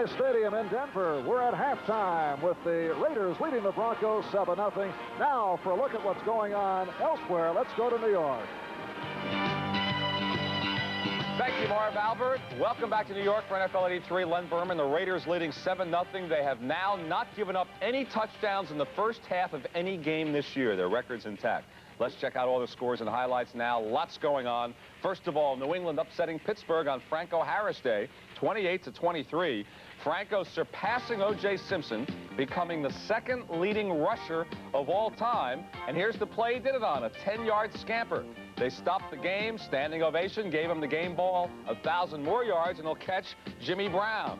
Levi Stadium in Denver. We're at halftime with the Raiders leading the Broncos 7-0. Now for a look at what's going on elsewhere, let's go to New York. Thank you, Marv Albert. Welcome back to New York for NFL 83. Len Berman, the Raiders leading 7-0. They have now not given up any touchdowns in the first half of any game this year. Their record's intact. Let's check out all the scores and highlights now. Lots going on. First of all, New England upsetting Pittsburgh on Franco Harris Day, 28-23. Franco surpassing O.J. Simpson, becoming the second leading rusher of all time. And here's the play he did it on, a 10-yard scamper. They stopped the game, standing ovation, gave him the game ball, 1,000 more yards, and he'll catch Jimmy Brown.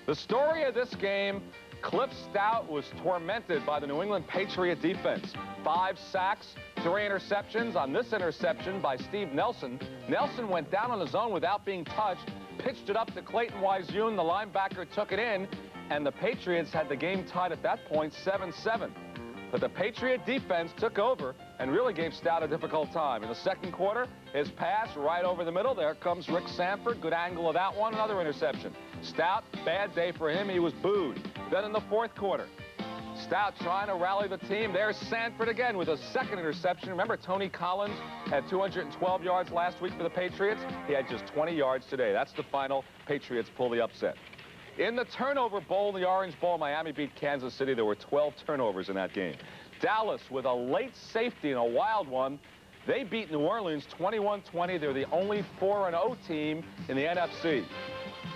The story of this game, Cliff Stout was tormented by the New England Patriot defense. 5 sacks, 3 interceptions. On this interception by Steve Nelson, Nelson went down on his own without being touched, pitched it up to Clayton Wiseune. The linebacker took it in, and the Patriots had the game tied at that point 7-7. But the Patriot defense took over and really gave Stout a difficult time. In the second quarter, his pass right over the middle. There comes Rick Sanford. Good angle of that one. Another interception. Stout, bad day for him. He was booed. Then in the fourth quarter, Stout trying to rally the team. There's Sanford again with a second interception. Remember, Tony Collins had 212 yards last week for the Patriots. He had just 20 yards today. That's the final. Patriots pull the upset. In the turnover bowl, the Orange Bowl, Miami beat Kansas City. There were 12 turnovers in that game. Dallas with a late safety and a wild one. They beat New Orleans 21-20. They're the only 4-0 team in the NFC.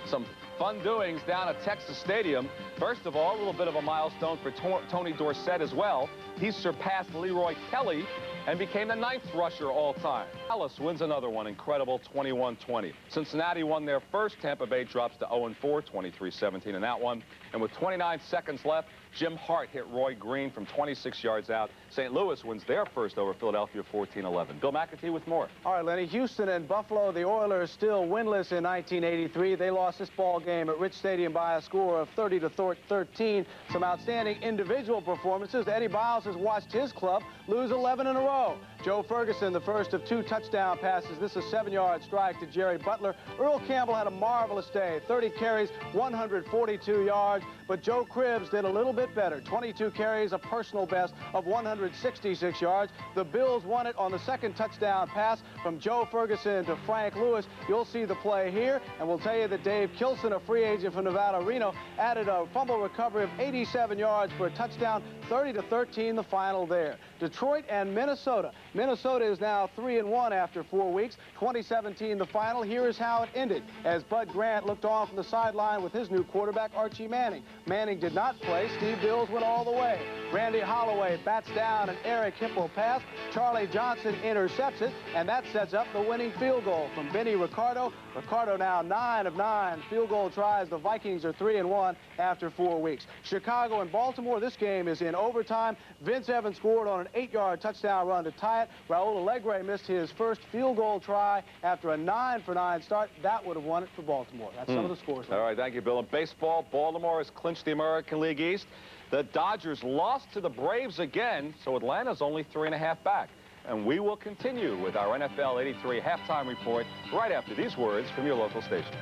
Some fun doings down at Texas Stadium. First of all, a little bit of a milestone for Tony Dorsett as well. He surpassed Leroy Kelly and became the 9th rusher all time. Dallas wins another one, incredible, 21-20. Cincinnati won their first. Tampa Bay drops to 0-4, 23-17 in that one. And with 29 seconds left, Jim Hart hit Roy Green from 26 yards out. St. Louis wins their first over Philadelphia, 14-11. Bill McAtee with more. All right, Lenny. Houston and Buffalo, the Oilers still winless in 1983. They lost this ball game at Rich Stadium by a score of 30-13. Some outstanding individual performances. Eddie Biles has watched his club lose 11 in a row. Joe Ferguson, the first of 2 touchdown passes. This is a 7-yard strike to Jerry Butler. Earl Campbell had a marvelous day. 30 carries, 142 yards. But Joe Cribbs did a little bit better. 22 carries, a personal best of 166 yards. The Bills won it on the second touchdown pass from Joe Ferguson to Frank Lewis. You'll see the play here, and we'll tell you that Dave Kilson, a free agent from Nevada Reno, added a fumble recovery of 87 yards for a touchdown. 30-13 the final there. Detroit and Minnesota. Minnesota is now 3-1 after 4 weeks. 2017 the final. Here is how it ended as Bud Grant looked on from the sideline with his new quarterback, Archie Manning. Manning did not play. Steve Bills went all the way. Randy Holloway bats down an Eric Hipple pass. Charlie Johnson intercepts it, and that sets up the winning field goal from Benny Ricardo. Ricardo now 9 of 9 field goal tries. The Vikings are 3-1 after 4 weeks. Chicago and Baltimore, this game is in overtime. Vince Evans scored on an 8-yard touchdown run to tie it. Raul Allegre missed his first field goal try after a 9-for-9 start. That would have won it for Baltimore. That's some of the scores. All right, thank you, Bill. In baseball, Baltimore has clinched the American League East. The Dodgers lost to the Braves again, so Atlanta's only 3.5 back. And we will continue with our NFL 83 halftime report right after these words from your local station.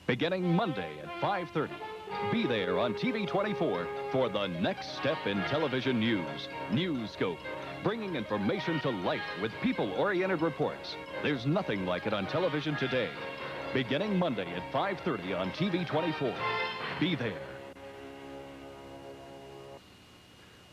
Beginning Monday at 5:30. Be there on TV 24 for the next step in television news. News Scope, bringing information to life with people-oriented reports. There's nothing like it on television today. Beginning Monday at 5:30 on TV 24. Be there.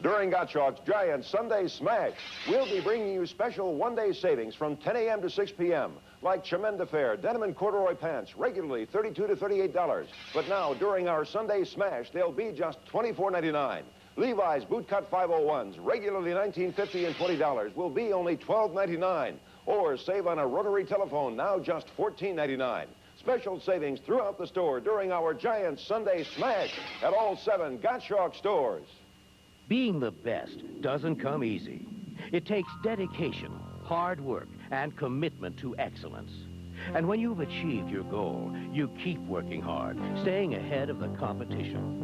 During Gottschalk's Giant Sunday Smash, we'll be bringing you special one-day savings from 10 a.m. to 6 p.m. Like Chemenda denim and corduroy pants, regularly $32 to $38. But now, during our Sunday Smash, they'll be just $24.99. Levi's bootcut 501s, regularly $19.50 and $20, will be only $12.99. Or save on a rotary telephone, now just $14.99. Special savings throughout the store during our Giant Sunday Smash at all 7 Gottschalk stores. Being the best doesn't come easy. It takes dedication, hard work, and commitment to excellence. And when you've achieved your goal, you keep working hard, staying ahead of the competition.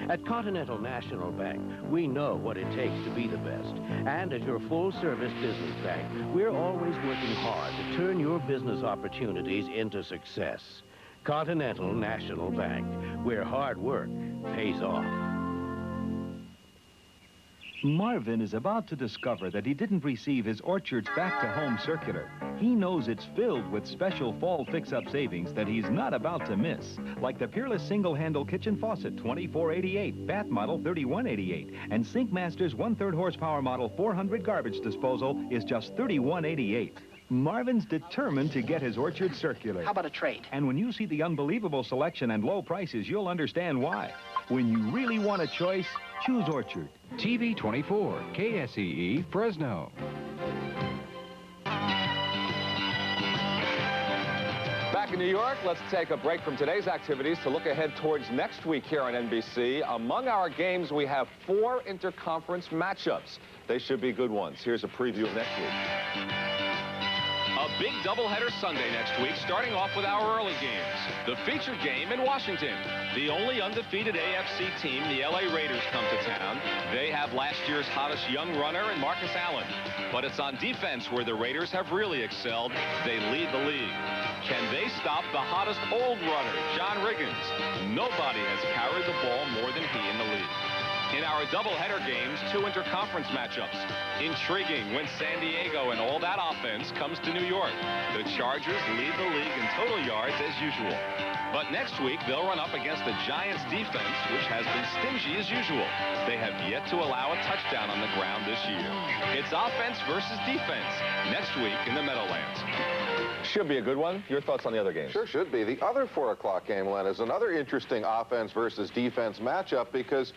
At Continental National Bank, we know what it takes to be the best. And as your full-service business bank, we're always working hard to turn your business opportunities into success. Continental National Bank, where hard work pays off. Marvin is about to discover that he didn't receive his Orchards Back to Home circular. He knows it's filled with special fall fix-up savings that he's not about to miss, like the Peerless single-handle kitchen faucet, $24.88, bath model, $31.88, and Sink Masters 1/3 horsepower model 400 garbage disposal is just $31.88. Marvin's determined to get his Orchard circular. How about a trade? And when you see the unbelievable selection and low prices, you'll understand why. When you really want a choice, choose Orchard. TV 24, KSEE, Fresno. Back in New York, let's take a break from today's activities to look ahead towards next week here on NBC. Among our games, we have 4 interconference matchups. They should be good ones. Here's a preview of next week. A big doubleheader Sunday next week, starting off with our early games. The featured game in Washington. The only undefeated AFC team, the LA Raiders, come to town. They have last year's hottest young runner in Marcus Allen. But it's on defense where the Raiders have really excelled. They lead the league. Can they stop the hottest old runner, John Riggins? Nobody has carried the ball more than he in the league. In our doubleheader games, 2 interconference matchups. Intriguing when San Diego and all that offense comes to New York. The Chargers lead the league in total yards as usual. But next week, they'll run up against the Giants' defense, which has been stingy as usual. They have yet to allow a touchdown on the ground this year. It's offense versus defense next week in the Meadowlands. Should be a good one. Your thoughts on the other games? Sure should be. The other 4 o'clock game, Len, is another interesting offense versus defense matchup because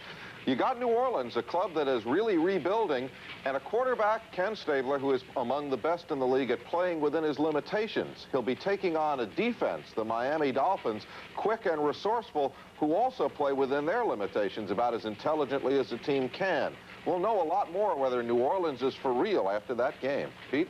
you got New Orleans, a club that is really rebuilding, and a quarterback, Ken Stabler, who is among the best in the league at playing within his limitations. He'll be taking on a defense, the Miami Dolphins, quick and resourceful, who also play within their limitations about as intelligently as a team can. We'll know a lot more whether New Orleans is for real after that game. Pete?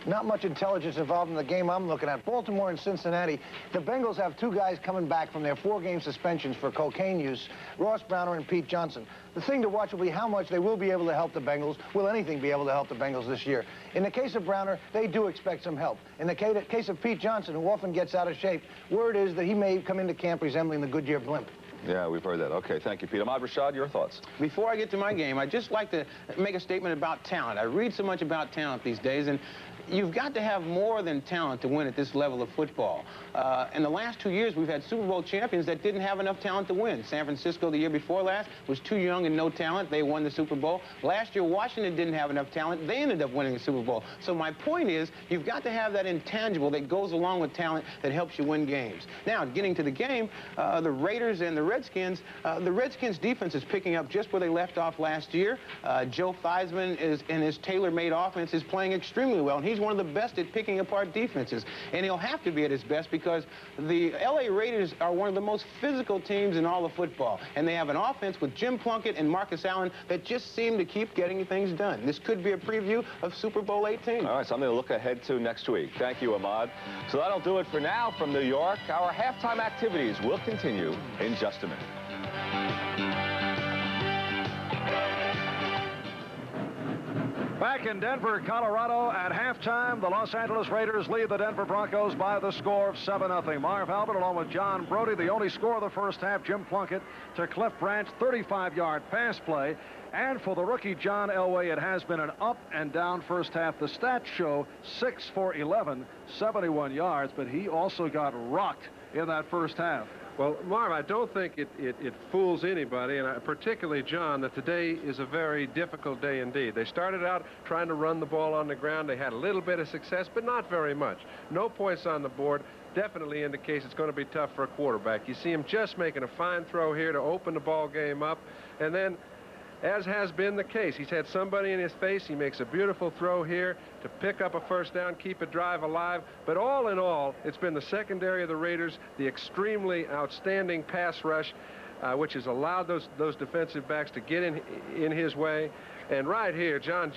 Not much intelligence involved in the game I'm looking at. Baltimore and Cincinnati. The Bengals have 2 guys coming back from their 4-game suspensions for cocaine use, Ross Browner and Pete Johnson. The thing to watch will be how much they will be able to help the Bengals. Will anything be able to help the Bengals this year? In the case of Browner, they do expect some help. In the case of Pete Johnson, who often gets out of shape, word is that he may come into camp resembling the Goodyear blimp. Yeah, we've heard that. Okay, thank you, Pete. Ahmad Rashad, your thoughts? Before I get to my game, I'd just like to make a statement about talent. I read so much about talent these days, and you've got to have more than talent to win at this level of football. In the last 2 years, we've had Super Bowl champions that didn't have enough talent to win. San Francisco the year before last was too young and no talent. They won the Super Bowl. Last year, Washington didn't have enough talent. They ended up winning the Super Bowl. So my point is, you've got to have that intangible that goes along with talent that helps you win games. Now, getting to the game, the Raiders and the Redskins defense is picking up just where they left off last year. Joe Theismann in his tailor-made offense is playing extremely well, and he's one of the best at picking apart defenses. And he'll have to be at his best because the LA Raiders are one of the most physical teams in all of football. And they have an offense with Jim Plunkett and Marcus Allen that just seem to keep getting things done. This could be a preview of Super Bowl 18. All right, something to look ahead to next week. Thank you, Ahmad. So that'll do it for now from New York. Our halftime activities will continue in just a minute. Back in Denver, Colorado, at halftime, the Los Angeles Raiders lead the Denver Broncos by the score of 7-0. Marv Albert, along with John Brody, the only score of the first half. Jim Plunkett to Cliff Branch, 35-yard pass play. And for the rookie John Elway, it has been an up and down first half. The stats show 6 for 11, 71 yards, but he also got rocked in that first half. Well, Marv, I don't think it fools anybody, and particularly John, that today is a very difficult day indeed. They started out trying to run the ball on the ground. They had a little bit of success, but not very much. No points on the board definitely indicates it's going to be tough for a quarterback. You see him just making a fine throw here to open the ball game up, and then, as has been the case, he's had somebody in his face. He makes a beautiful throw here to pick up a first down, keep a drive alive. But all in all, it's been the secondary of the Raiders, the extremely outstanding pass rush, which has allowed those defensive backs to get in his way. And right here, John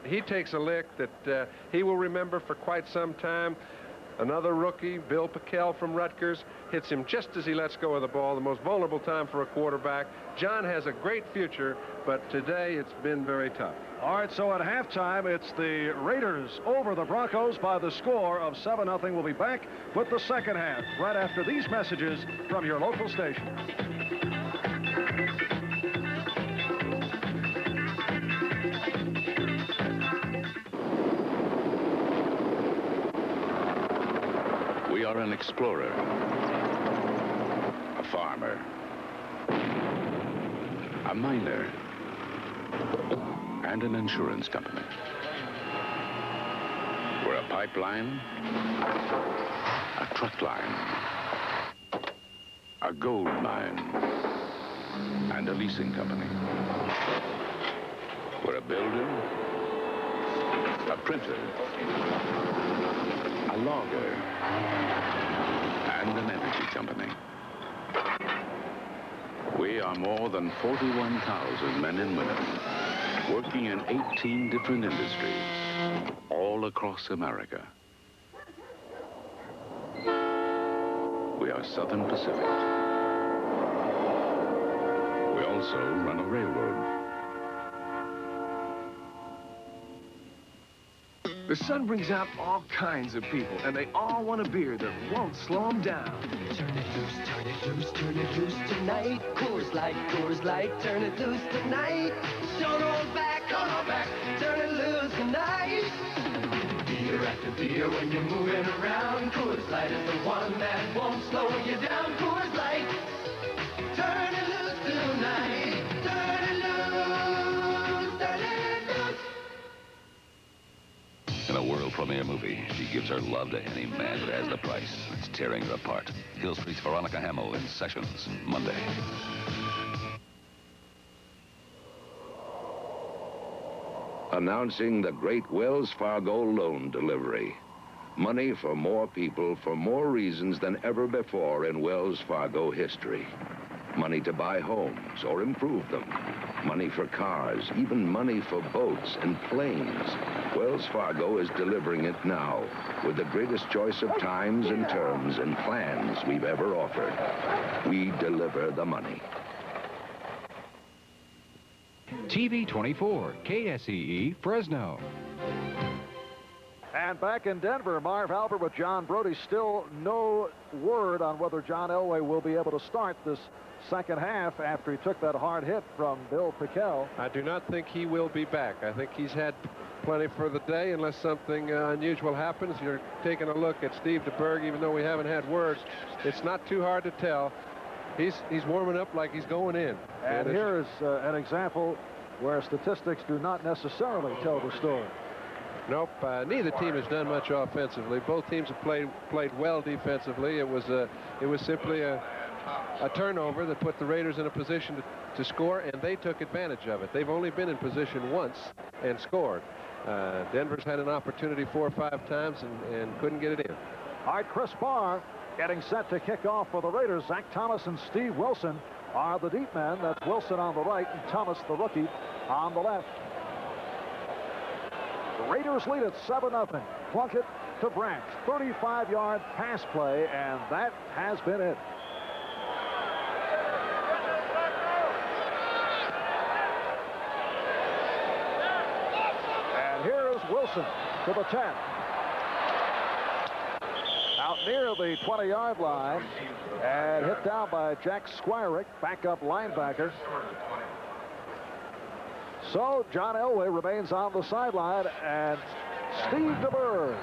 he takes a lick that he will remember for quite some time. Another rookie, Bill Pickell from Rutgers, hits him just as he lets go of the ball, the most vulnerable time for a quarterback. John has a great future, but today it's been very tough. All right, so at halftime, it's the Raiders over the Broncos by the score of 7-0. We'll be back with the second half right after these messages from your local station. We are an explorer, a farmer, a miner, and an insurance company. We're a pipeline, a truck line, a gold mine, and a leasing company. We're a builder, a printer, a logger, and an energy company. We are more than 41,000 men and women working in 18 different industries all across America. We are Southern Pacific. We also run a railroad. The sun brings out all kinds of people, and they all want a beer that won't slow them down. Turn it loose, turn it loose, turn it loose tonight. Coors Light, turn it loose tonight. Don't hold back, turn it loose tonight. Beer after beer when you're moving around. Coors Light is the one that won't slow you down. Coors Light, turn it loose tonight. Turn it loose, turn it loose. In a world premiere movie, she gives her love to any man who has the price. It's tearing her apart. Hill Street's Veronica Hamill in Sessions, Monday. Announcing the great Wells Fargo loan delivery. Money for more people for more reasons than ever before in Wells Fargo history. Money to buy homes or improve them. Money for cars, even money for boats and planes. Wells Fargo is delivering it now with the greatest choice of times and terms and plans we've ever offered. We deliver the money. TV 24, KSEE, Fresno. And back in Denver, Marv Albert with John Brody. Still no word on whether John Elway will be able to start this second half after he took that hard hit from Bill Pickell. I do not think he will be back. I think he's had plenty for the day unless something unusual happens. You're taking a look at Steve DeBerg, even though we haven't had words. It's not too hard to tell. He's warming up like he's going in. And here is an example where statistics do not necessarily tell the story. Nope, neither team has done much offensively. Both teams have played well defensively. It was simply a turnover that put the Raiders in a position to score, and they took advantage of it. They've only been in position once and scored. Denver's had an opportunity 4 or 5 times and couldn't get it in. All right, Chris Bahr getting set to kick off for the Raiders. Zach Thomas and Steve Wilson are the deep men. That's Wilson on the right and Thomas, the rookie, on the left. The Raiders lead at 7-0. Plunkett to Branch. 35-yard pass play, and that has been it. And here is Wilson to the 10. Out near the 20-yard line and hit down by Jack Squirick, backup linebacker. So John Elway remains on the sideline, and Steve DeBerg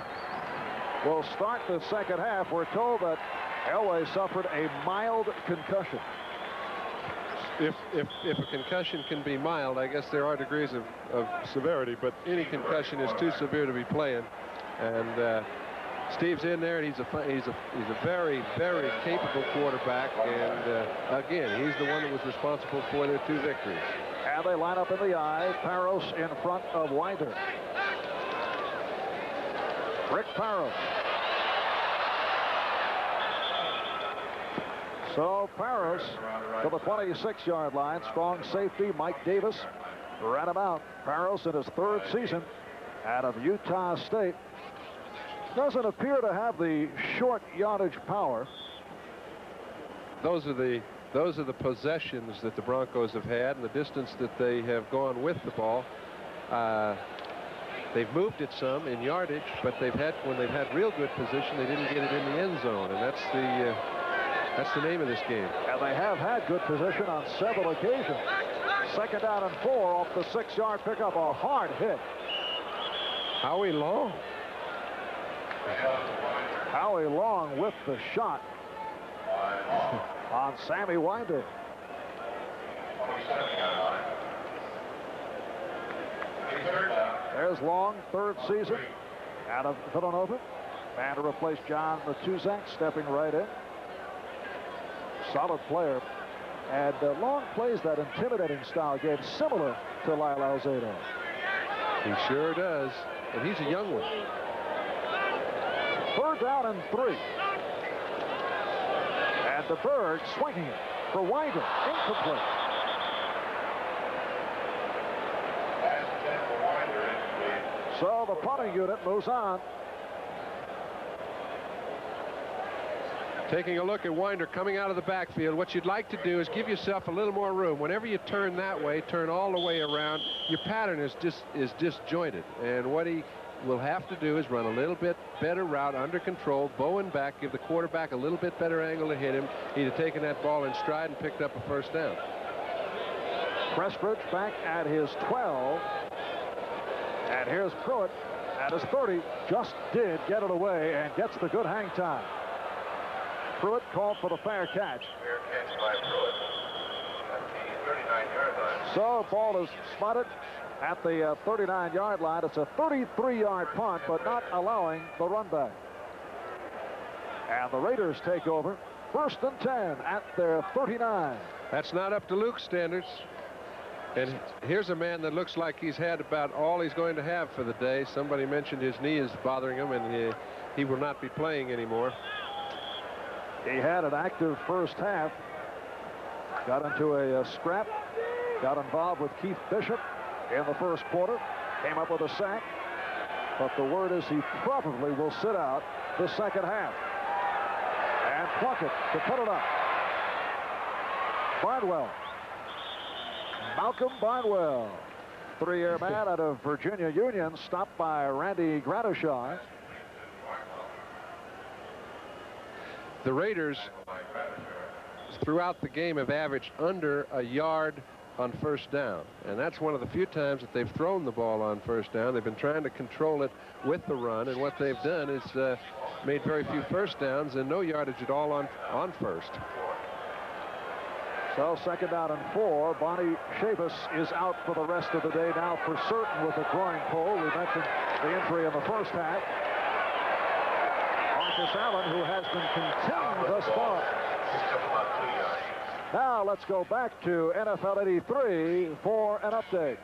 will start the second half. We're told that Elway suffered a mild concussion. If a concussion can be mild, I guess there are degrees of severity, but any concussion is too severe to be playing. And Steve's in there, and he's a very, very capable quarterback. And again, he's the one that was responsible for their 2 victories. And they line up in the I. Parros in front of Winder. Rick Parros. So Parros to the 26-yard line. Strong safety Mike Davis ran him out. Parros in his 3rd season out of Utah State. Doesn't appear to have the short yardage power. Those are the possessions that the Broncos have had and the distance that they have gone with the ball. They've moved it some in yardage, but when they've had real good position, they didn't get it in the end zone, and that's the name of this game. And they have had good position on several occasions. 2nd down and 4 off the 6-yard pickup. A hard hit. Howie Long. Howie Long with the shot on Sammy Winder. There's Long, 3rd season out of Villanova. Man to replace John Matuzak, stepping right in. Solid player. And Long plays that intimidating style game similar to Lyle Alzado. He sure does. And he's a young one. 3rd down and 3. And DeBerg swinging it for Winder. Incomplete. So the punting unit moves on. Taking a look at Winder coming out of the backfield, what you'd like to do is give yourself a little more room. Whenever you turn that way, turn all the way around, your pattern is disjointed. And what he will have to do is run a little bit better route under control, Bowen back, give the quarterback a little bit better angle to hit him. He'd have taken that ball in stride and picked up a 1st down. Pressbridge back at his 12. And here's Pruitt at his 30. Just did get it away and gets the good hang time. Pruitt called for the fair catch. Fair catch by Pruitt at the 39-yard line. So ball is spotted at the 39-yard line. It's a 33-yard punt, but not allowing the run back. And the Raiders take over. 1st and 10 at their 39. That's not up to Luke's standards. And here's a man that looks like he's had about all he's going to have for the day. Somebody mentioned his knee is bothering him, and he will not be playing anymore. He had an active first half. Got into a scrap. Got involved with Keith Bishop in the 1st quarter. Came up with a sack. But the word is he probably will sit out the 2nd half. And Plunkett to put it up. Barnwell. Malcolm Barnwell. 3-year man out of Virginia Union. Stopped by Randy Gradishar. The Raiders throughout the game have averaged under a yard on 1st down, and that's one of the few times that they've thrown the ball on 1st down. They've been trying to control it with the run, and what they've done is made very few 1st downs and no yardage at all on 1st. So 2nd down and 4. Bonnie Chavis is out for the rest of the day now for certain with a groin pull. We mentioned the injury in the 1st half. Marcus Allen, who has been contained thus far. Now let's go back to NFL 83 for an update.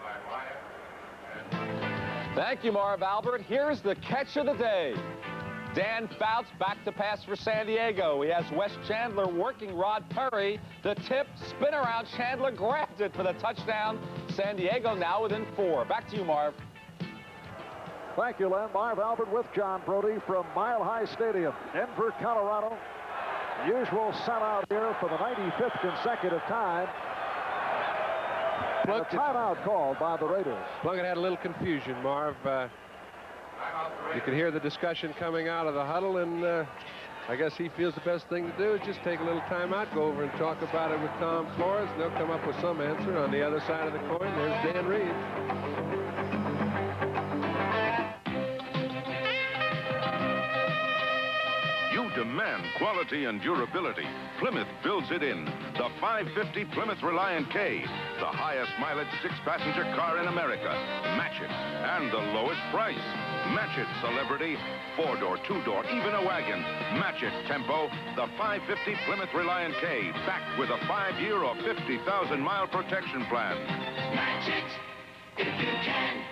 Thank you, Marv Albert. Here's the catch of the day. Dan Fouts back to pass for San Diego. He has Wes Chandler working Rod Perry. The tip, spin around. Chandler grabbed it for the touchdown. San Diego now within 4. Back to you, Marv. Thank you, Len. Marv Albert with John Brody from Mile High Stadium, Denver, Colorado. Usual sellout here for the 95th consecutive time. And a timeout called by the Raiders. Plunkett had a little confusion, Marv. You can hear the discussion coming out of the huddle, and I guess he feels the best thing to do is just take a little timeout, go over and talk about it with Tom Flores, and they'll come up with some answer. On the other side of the coin, there's Dan Reed. You demand quality and durability. Plymouth builds it in. The 550 Plymouth Reliant K, the highest mileage 6-passenger car in America. Match it, and the lowest price. Match it, Celebrity. 4-door, 2-door, even a wagon. Match it, Tempo. The 550 Plymouth Reliant K, backed with a 5-year or 50,000-mile protection plan. Match it if you can.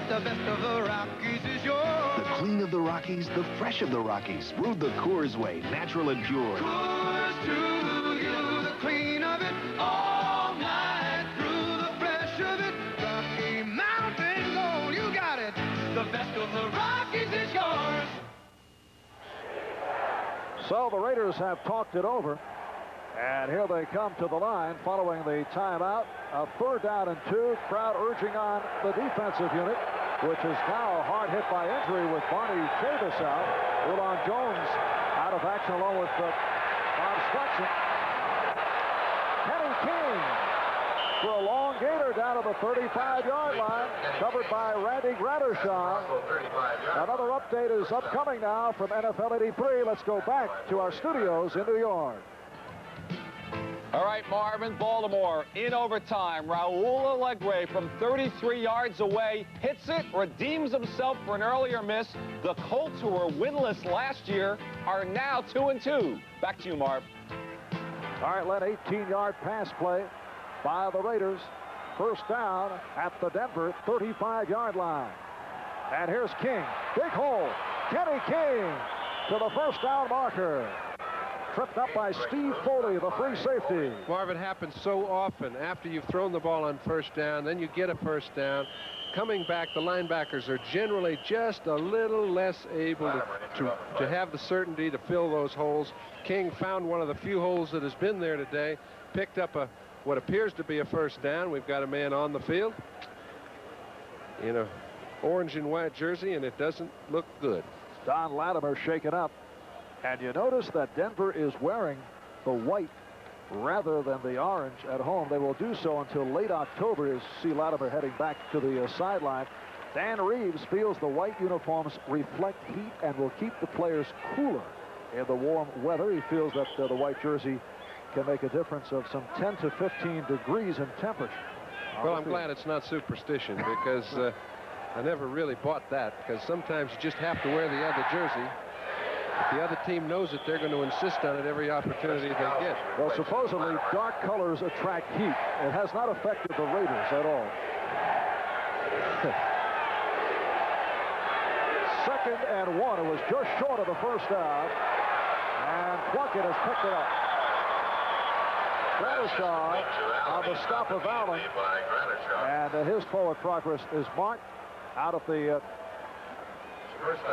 The best of the Rockies is yours. The Queen of the Rockies, The fresh of the Rockies. Brewed the Coors way, natural and pure. Coors to you, the clean of it, all night through, the fresh of it, Rocky Mountain Gold, you got it. The best of the Rockies is yours. So the Raiders have talked it over. And here they come to the line following the timeout. A 3rd down and 2. Crowd urging on the defensive unit, which is now hard hit by injury with Barney Chavis out. Ulan Jones out of action along with Bob Swetson. Kenny King for a long gator down to the 35-yard line, covered by Randy Grattershon. Another update is upcoming now from NFL 83. Let's go back to our studios in New York. All right, Marvin, Baltimore in overtime. Raul Allegre from 33 yards away hits it, redeems himself for an earlier miss. The Colts, who were winless last year, are now 2-2. Back to you, Marv. All right, Len, 18-yard pass play by the Raiders. 1st down at the Denver 35-yard line. And here's King. Big hole. Kenny King to the 1st down marker. Tripped up by Steve Foley, the free safety. Marv, it happens so often after you've thrown the ball on 1st down, then you get a 1st down. Coming back, the linebackers are generally just a little less able to have the certainty to fill those holes. King found one of the few holes that has been there today, picked up what appears to be a 1st down. We've got a man on the field in a orange and white jersey, and it doesn't look good. Don Latimer shaken up. And you notice that Denver is wearing the white rather than the orange at home. They will do so until late October, as you see Latimer heading back to the sideline. Dan Reeves feels the white uniforms reflect heat and will keep the players cooler in the warm weather. He feels that the white jersey can make a difference of some 10 to 15 degrees in temperature. Well, I'm glad it's not superstition, because I never really bought that, because sometimes you just have to wear the other jersey. If the other team knows it, they're going to insist on it every opportunity they get. Well, supposedly dark colors attract heat. It has not affected the Raiders at all. 2nd and 1. It was just short of the 1st down. And Plunkett has picked it up. Grattershon on the stop of Allen. And his forward progress is marked out of the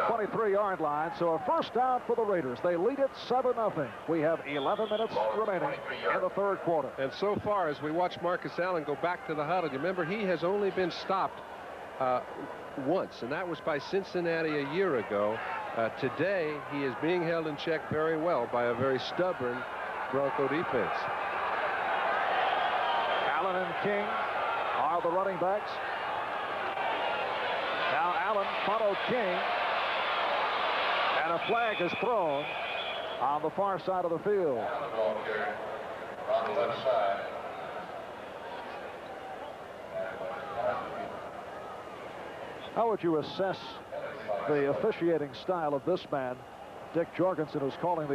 23-yard line. So a 1st down for the Raiders. They lead it 7-0. We have 11 minutes remaining in the 3rd quarter. And so far, as we watch Marcus Allen go back to the huddle, you remember he has only been stopped once, and that was by Cincinnati a year ago. Today, he is being held in check very well by a very stubborn Bronco defense. Allen and King are the running backs. Now Allen followed King, and a flag is thrown on the far side of the field. On the left side. How would you assess the officiating style of this man, Dick Jorgensen, who's calling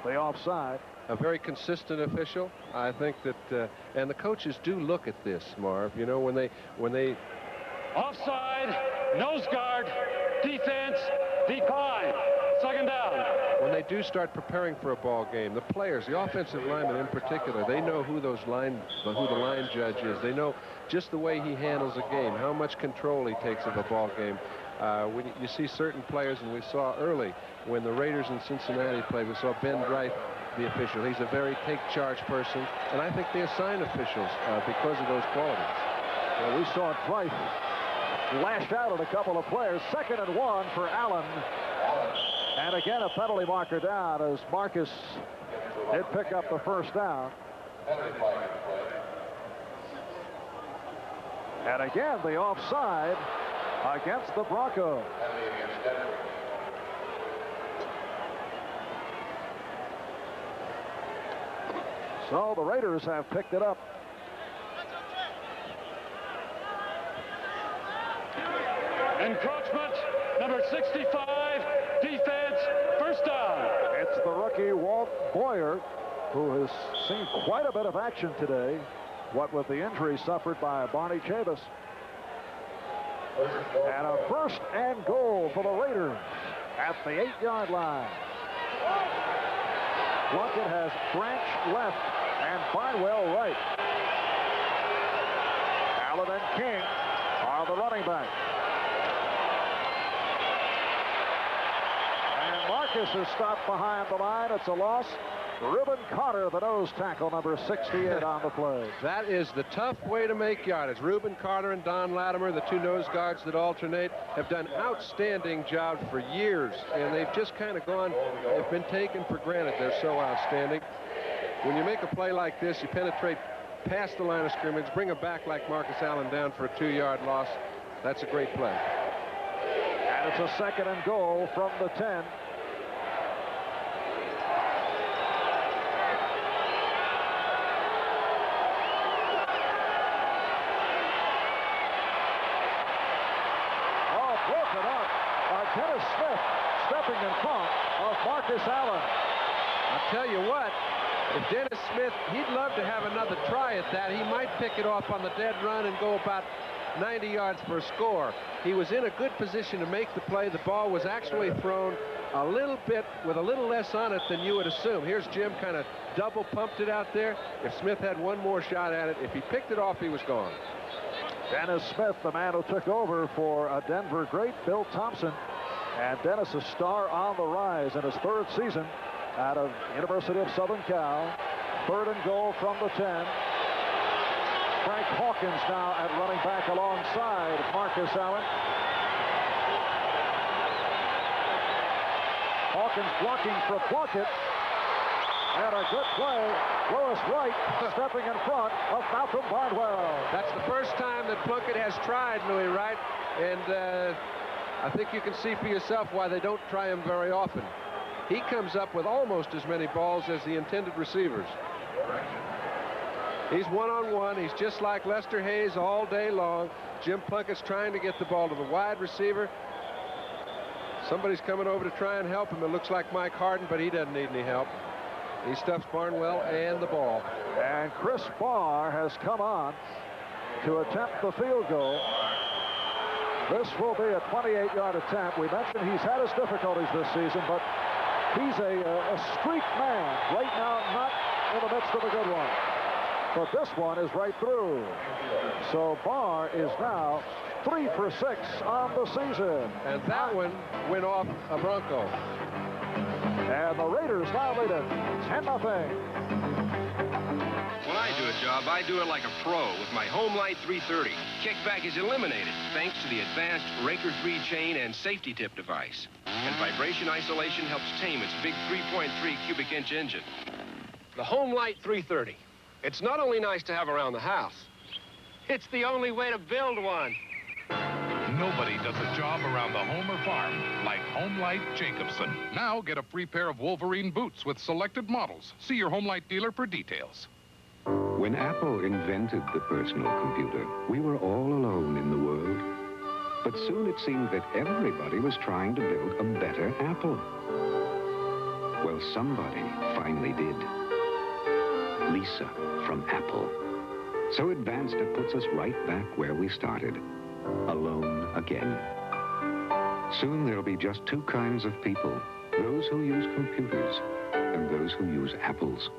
the offside? A very consistent official. I think that, and the coaches do look at this, Marv. You know, when they offside, nose guard, defense, decline, 2nd down. When they do start preparing for a ball game, the players, the offensive linemen in particular, they know who the line judge is. They know just the way he handles a game, how much control he takes of a ball game. When you see certain players, and we saw early when the Raiders in Cincinnati played, we saw Ben Dright, the official. He's a very take-charge person, and I think they assign officials because of those qualities. Well, we saw Dright lash out at a couple of players. 2nd and 1 for Allen. And again, a penalty marker down as Marcus did pick up the 1st down. And again, the offside against the Broncos. So the Raiders have picked it up. Encroachment, number 65, defense, 1st down. It's the rookie Walt Boyer, who has seen quite a bit of action today, what with the injury suffered by Barney Chavis. And a 1st and goal for the Raiders at the 8-yard line. Plunkett has Branch left and Barnwell right. Allen and King are the running back. And Marcus is stopped behind the line. It's a loss. Reuben Carter, the nose tackle, number 68 on the play. That is the tough way to make yardage. Reuben Carter and Don Latimer, the two nose guards that alternate, have done outstanding jobs for years, and they've just kind of gone, they've been taken for granted. They're so outstanding. When you make a play like this, you penetrate past the line of scrimmage, bring a back like Marcus Allen down for a 2-yard loss. That's a great play. And it's a 2nd and goal from the 10. Broken up by Dennis Smith, stepping in front of Marcus Allen. I'll tell you what, if Dennis Smith, he'd love to have another try at that. He might pick it off on the dead run and go about 90 yards for a score. He was in a good position to make the play. The ball was actually thrown a little bit with a little less on it than you would assume. Here's Jim kind of double pumped it out there. If Smith had one more shot at it, if he picked it off, he was gone. Dennis Smith, the man who took over for a Denver great, Bill Thompson. And Dennis, a star on the rise in his 3rd season out of University of Southern Cal. 3rd and goal from the 10. Frank Hawkins now at running back alongside Marcus Allen. Hawkins blocking for Plunkett. And a good play. Lewis Wright stepping in front of Malcolm Barnwell. That's the first time that Plunkett has tried Louis Wright, and I think you can see for yourself why they don't try him very often. He comes up with almost as many balls as the intended receivers. He's one-on-one. He's just like Lester Hayes all day long. Jim Plunkett's trying to get the ball to the wide receiver. Somebody's coming over to try and help him. It looks like Mike Harden, but he doesn't need any help. He stuffs Barnwell and the ball. And Chris Bahr has come on to attempt the field goal. This will be a 28-yard attempt. We mentioned he's had his difficulties this season, but he's a streak man right now, not in the midst of a good one. But this one is right through. So Bahr is now 3 for 6 on the season. And that one went off a Bronco. And the Raiders now lead it 10-0. When I do a job, I do it like a pro with my Home Light 330. Kickback is eliminated thanks to the advanced Raker 3 chain and safety tip device. And vibration isolation helps tame its big 3.3 cubic inch engine. The Home Light 330. It's not only nice to have around the house, it's the only way to build one. Nobody does a job around the home or farm like Home Light Jacobson. Now get a free pair of Wolverine boots with selected models. See your Home Light dealer for details. When Apple invented the personal computer, we were all alone in the world. But soon it seemed that everybody was trying to build a better Apple. Well, somebody finally did. Lisa from Apple. So advanced it puts us right back where we started. Alone again. Soon there'll be just 2 kinds of people. Those who use computers and those who use apples.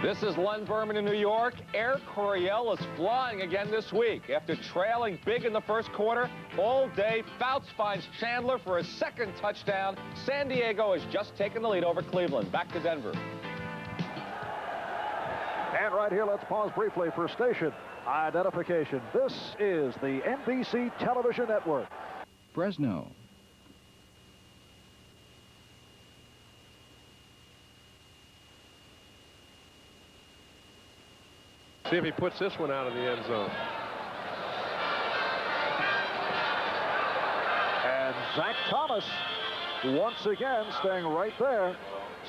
This is Len Berman in New York. Air Coryell is flying again this week. After trailing big in the first quarter, all day, Fouts finds Chandler for a 2nd touchdown. San Diego has just taken the lead over Cleveland. Back to Denver. And right here, let's pause briefly for station identification. This is the NBC Television Network. Fresno. See if he puts this one out of the end zone. And Zach Thomas once again staying right there.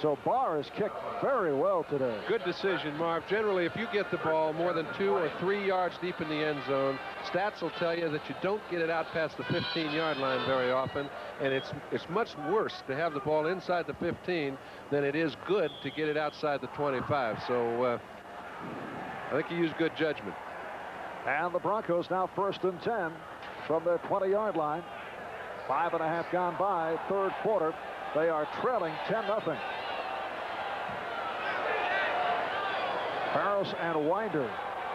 So Bahr has kicked very well today. Good decision, Marv. Generally, if you get the ball more than 2 or 3 yards deep in the end zone, stats will tell you that you don't get it out past the 15-yard line very often, and it's much worse to have the ball inside the 15 than it is good to get it outside the 25. So I think he used good judgment. And the Broncos now 1st and 10 from the 20-yard line. 5.5 gone by, third quarter. They are trailing 10-0. Karlis and Winder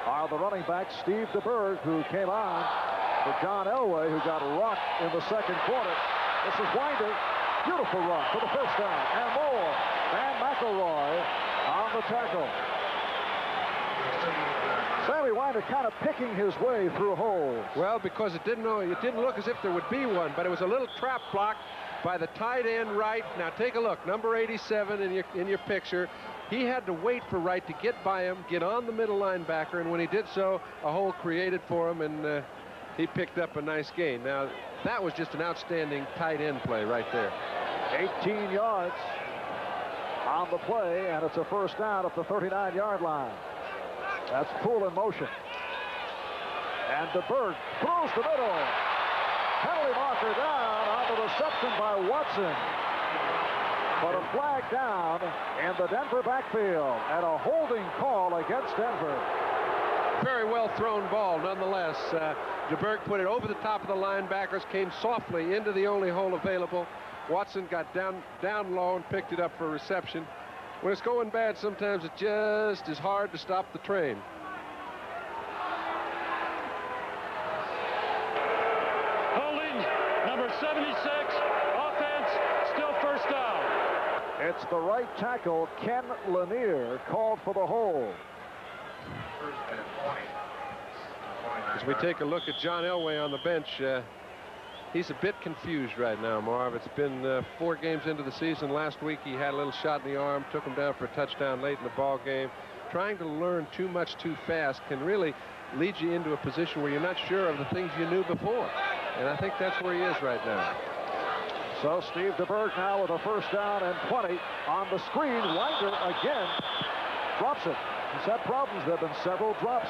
are the running backs. Steve DeBerg, who came on for John Elway, who got rocked in the second quarter. This is Winder. Beautiful run for the first down. And more. Van McElroy on the tackle. Sammy Winder kind of picking his way through holes. Well, because it didn't look as if there would be one, but it was a little trap block by the tight end Wright. Now take a look, number 87 in your picture. He had to wait for Wright to get by him, get on the middle linebacker, and when he did so, a hole created for him, and he picked up a nice gain. Now, that was just an outstanding tight end play right there. 18 yards on the play, and it's a first down at the 39-yard line. That's Poole in motion. And DeBerg throws the middle. Penalty marker down on the reception by Watson. But a flag down in the Denver backfield and a holding call against Denver. Very well thrown ball nonetheless. DeBerg put it over the top of the linebackers, came softly into the only hole available. Watson got down low and picked it up for reception. When it's going bad, sometimes it just is hard to stop the train. Holding, number 76, offense, still first down. It's the right tackle, Ken Lanier, called for the hold. As we take a look at John Elway on the bench, he's a bit confused right now, Marv. It's been 4 games into the season. Last week he had a little shot in the arm, took him down for a touchdown late in the ball game. Trying to learn too much too fast can really lead you into a position where you're not sure of the things you knew before. And I think that's where he is right now. So Steve DeBerg now with a first down and 20 on the screen. Winder again drops it. He's had problems. There have been several drops.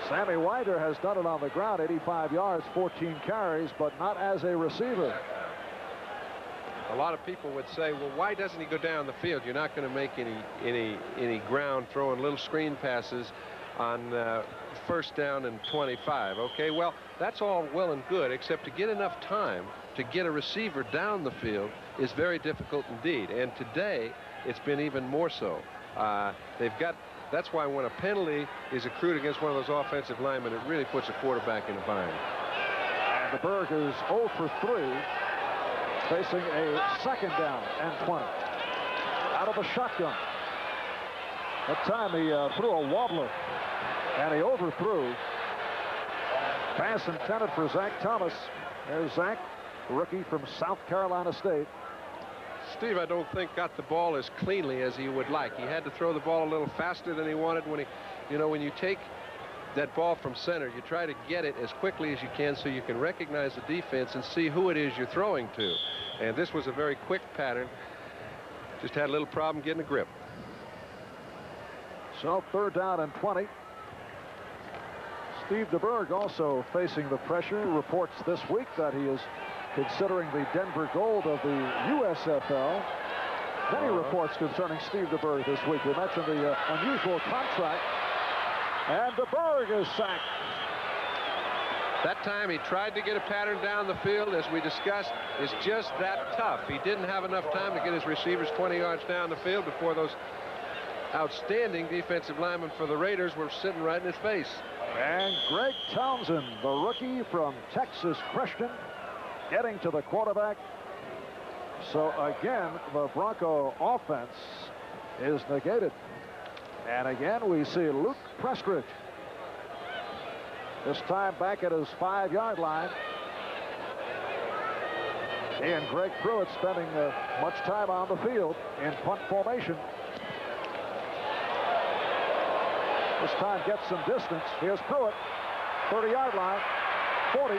Sammy Winder has done it on the ground, 85 yards, 14 carries, but not as a receiver. A lot of people would say, well, why doesn't he go down the field? You're not going to make any ground throwing little screen passes on first down and 25. Okay, well, that's all well and good, except to get enough time to get a receiver down the field is very difficult indeed. And today, it's been even more so. That's why when a penalty is accrued against one of those offensive linemen, it really puts a quarterback in a bind. And DeBerg is 0 for 3, facing a second down and 20. Out of the shotgun. That time he threw a wobbler, and he overthrew. Pass intended for Zach Thomas. There's Zach, rookie from South Carolina State. Steve, I don't think got the ball as cleanly as he would like. He had to throw the ball a little faster than he wanted. When you take that ball from center, you try to get it as quickly as you can so you can recognize the defense and see who it is you're throwing to. And this was a very quick pattern. Just had a little problem getting a grip. So third down and 20. Steve DeBerg also facing the pressure. Reports this week that he is considering the Denver Gold of the USFL. Many reports concerning Steve DeBerg this week. We mentioned the unusual contract. And DeBerg is sacked. That time he tried to get a pattern down the field, as we discussed. It's just that tough. He didn't have enough time to get his receivers 20 yards down the field before those outstanding defensive linemen for the Raiders were sitting right in his face. And Greg Townsend, the rookie from Texas Christian, getting to the quarterback. So again, the Bronco offense is negated. And again, we see Luke Prestridge. This time back at his 5-yard line. He and Greg Pruitt spending much time on the field in punt formation. This time gets some distance. Here's Pruitt, 30-yard line, 40.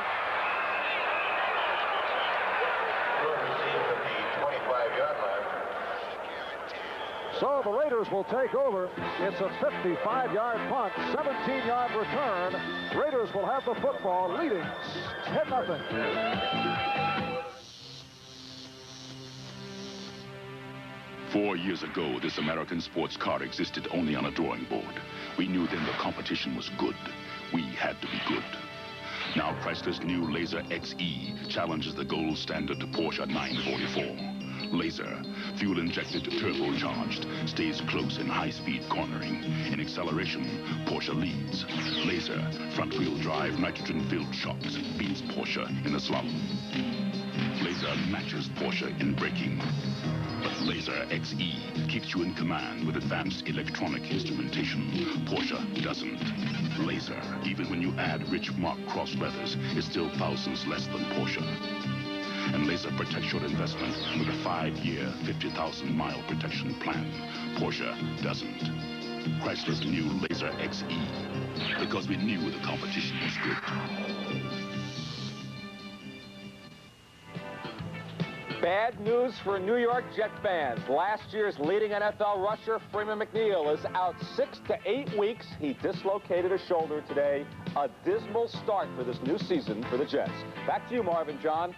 So the Raiders will take over. It's a 55-yard punt, 17-yard return. Raiders will have the football, leading 10-0. Four years ago, this American sports car existed only on a drawing board. We knew then the competition was good. We had to be good. Now Chrysler's new Laser XE challenges the gold standard Porsche 944. Laser, fuel-injected, turbocharged, stays close in high-speed cornering. In acceleration, Porsche leads. Laser, front-wheel drive, nitrogen-filled shocks, beats Porsche in the slalom. Laser matches Porsche in braking. But Laser XE keeps you in command with advanced electronic instrumentation. Porsche doesn't. Laser, even when you add rich mark cross leathers, is still thousands less than Porsche. And Laser protects your investment with a 5-year, 50,000-mile protection plan. Porsche doesn't. Chrysler's new Laser XE, because we knew the competition was good. Bad news for New York Jet fans. Last year's leading NFL rusher, Freeman McNeil, is out 6 to 8 weeks. He dislocated his shoulder today. A dismal start for this new season for the Jets. Back to you, Marvin, John.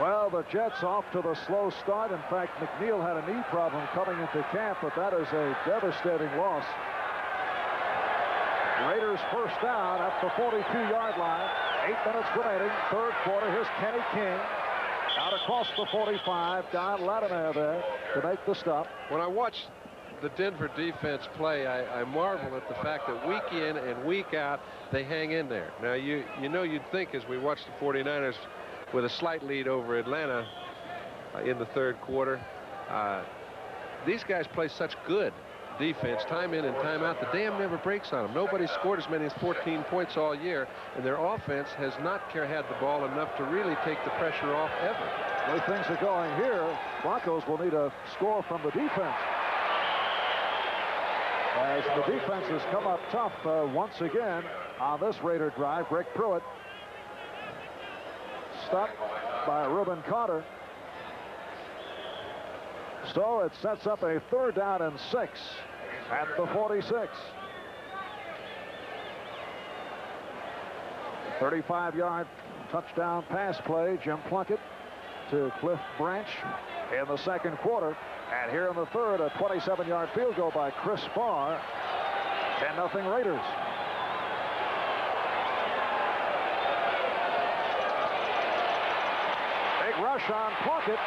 Well, the Jets off to the slow start. In fact, McNeil had a knee problem coming into camp, but that is a devastating loss. Raiders first down at the 42-yard line. 8 minutes remaining, third quarter. Here's Kenny King out across the 45. Don Latimer there to make the stop. When I watch the Denver defense play, I marvel at the fact that week in and week out, they hang in there. Now, you know, you'd think as we watch the 49ers with a slight lead over Atlanta in the third quarter, these guys play such good defense time in and time out. The dam never breaks on them. Nobody scored as many as 14 points all year, and their offense has not had the ball enough to really take the pressure off ever. The way things are going here, Broncos will need a score from the defense. As the defense has come up tough once again on this Raider drive. Greg Pruitt stopped by Reuben Carter. So it sets up a third down and 6 at the 46. 35-yard touchdown pass play. Jim Plunkett to Cliff Branch in the second quarter. And here in the third, a 27-yard field goal by Chris Bahr. 10-0 Raiders. Big rush on Plunkett.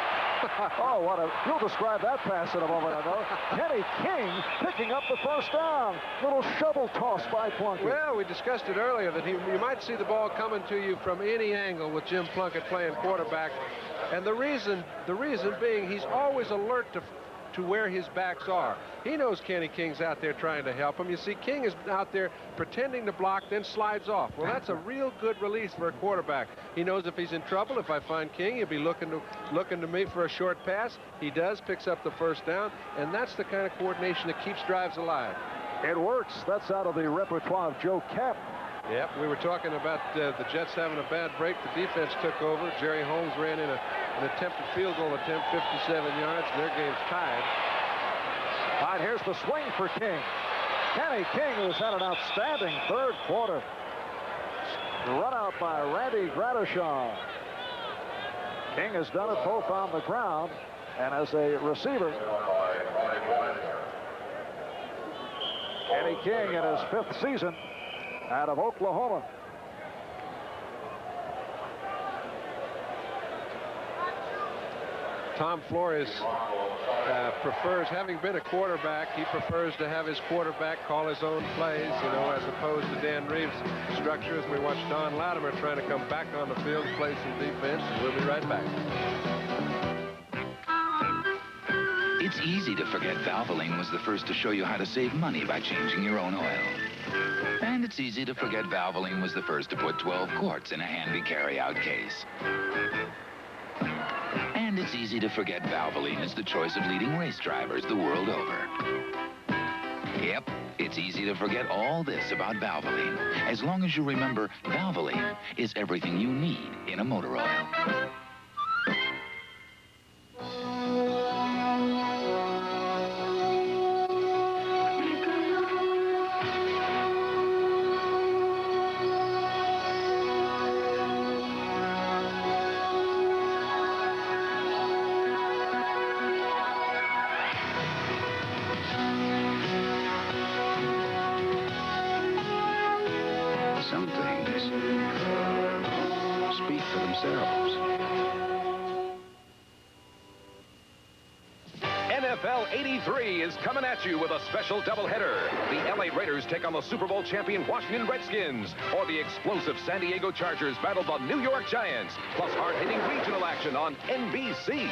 Oh, you'll describe that pass in a moment, I know. Kenny King picking up the first down. Little shovel toss by Plunkett. Well, we discussed it earlier that you might see the ball coming to you from any angle with Jim Plunkett playing quarterback. And the reason being he's always alert to where his backs are. He knows Kenny King's out there trying to help him. You see, King is out there pretending to block, then slides off. Well, that's a real good release for a quarterback. He knows if he's in trouble, if I find King, he'll be looking to me for a short pass. He does, picks up the first down, and that's the kind of coordination that keeps drives alive. It works. That's out of the repertoire of Joe Kapp. Yep, we were talking about the Jets having a bad break. The defense took over. Jerry Holmes ran in an attempted field goal attempt, 57 yards, and their game's tied. All right, here's the swing for King. Kenny King, who's had an outstanding third quarter. Run out by Randy Gradishaw. King has done it both on the ground and as a receiver. Kenny King in his 5th season out of Oklahoma. Tom Flores prefers, having been a quarterback, he prefers to have his quarterback call his own plays, you know, as opposed to Dan Reeves' structure. As we watch Don Latimer trying to come back on the field, play some defense, and we'll be right back. It's easy to forget Valvoline was the first to show you how to save money by changing your own oil. And it's easy to forget Valvoline was the first to put 12 quarts in a handy carry-out case. And it's easy to forget Valvoline is the choice of leading race drivers the world over. Yep, it's easy to forget all this about Valvoline, as long as you remember Valvoline is everything you need in a motor oil. for themselves. NFL 83 is coming at you with a special doubleheader. The LA Raiders take on the Super Bowl champion Washington Redskins, or the explosive San Diego Chargers battle the New York Giants, plus hard-hitting regional action on NBC.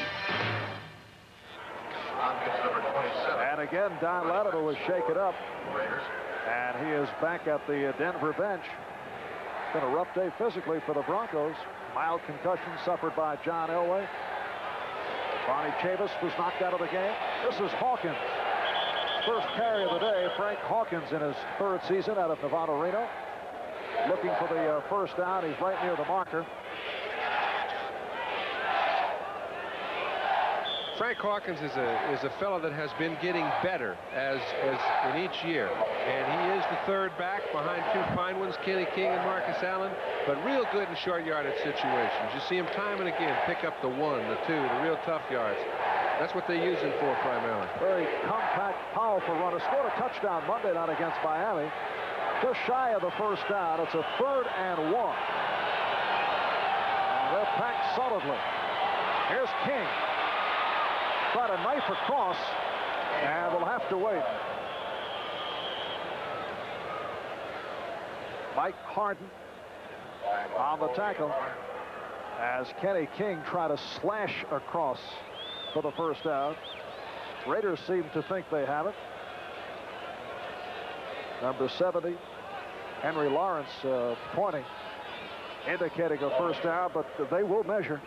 And again, Don Latimer was shaken up, and he is back at the Denver bench. It's been a rough day physically for the Broncos. Mild concussion suffered by John Elway. Ronnie Chavis was knocked out of the game. This is Hawkins. First carry of the day. Frank Hawkins in his third season out of Nevada Reno. Looking for the first down. He's right near the marker. Frank Hawkins is a fellow that has been getting better as in each year, and he is the third back behind two fine ones, Kenny King and Marcus Allen, but real good in short yardage situations. You see him time and again pick up the 1, the 2, the real tough yards. That's what they use him for primarily. Very compact, powerful runner. Scored a touchdown Monday night against Miami. Just shy of the first down. It's a 3rd and 1. And they're packed solidly. Here's King. Try to knife across, and we'll have to wait. Mike Harden on the tackle as Kenny King tried to slash across for the first down. Raiders seem to think they have it. Number 70, Henry Lawrence pointing, indicating a first down, but they will measure.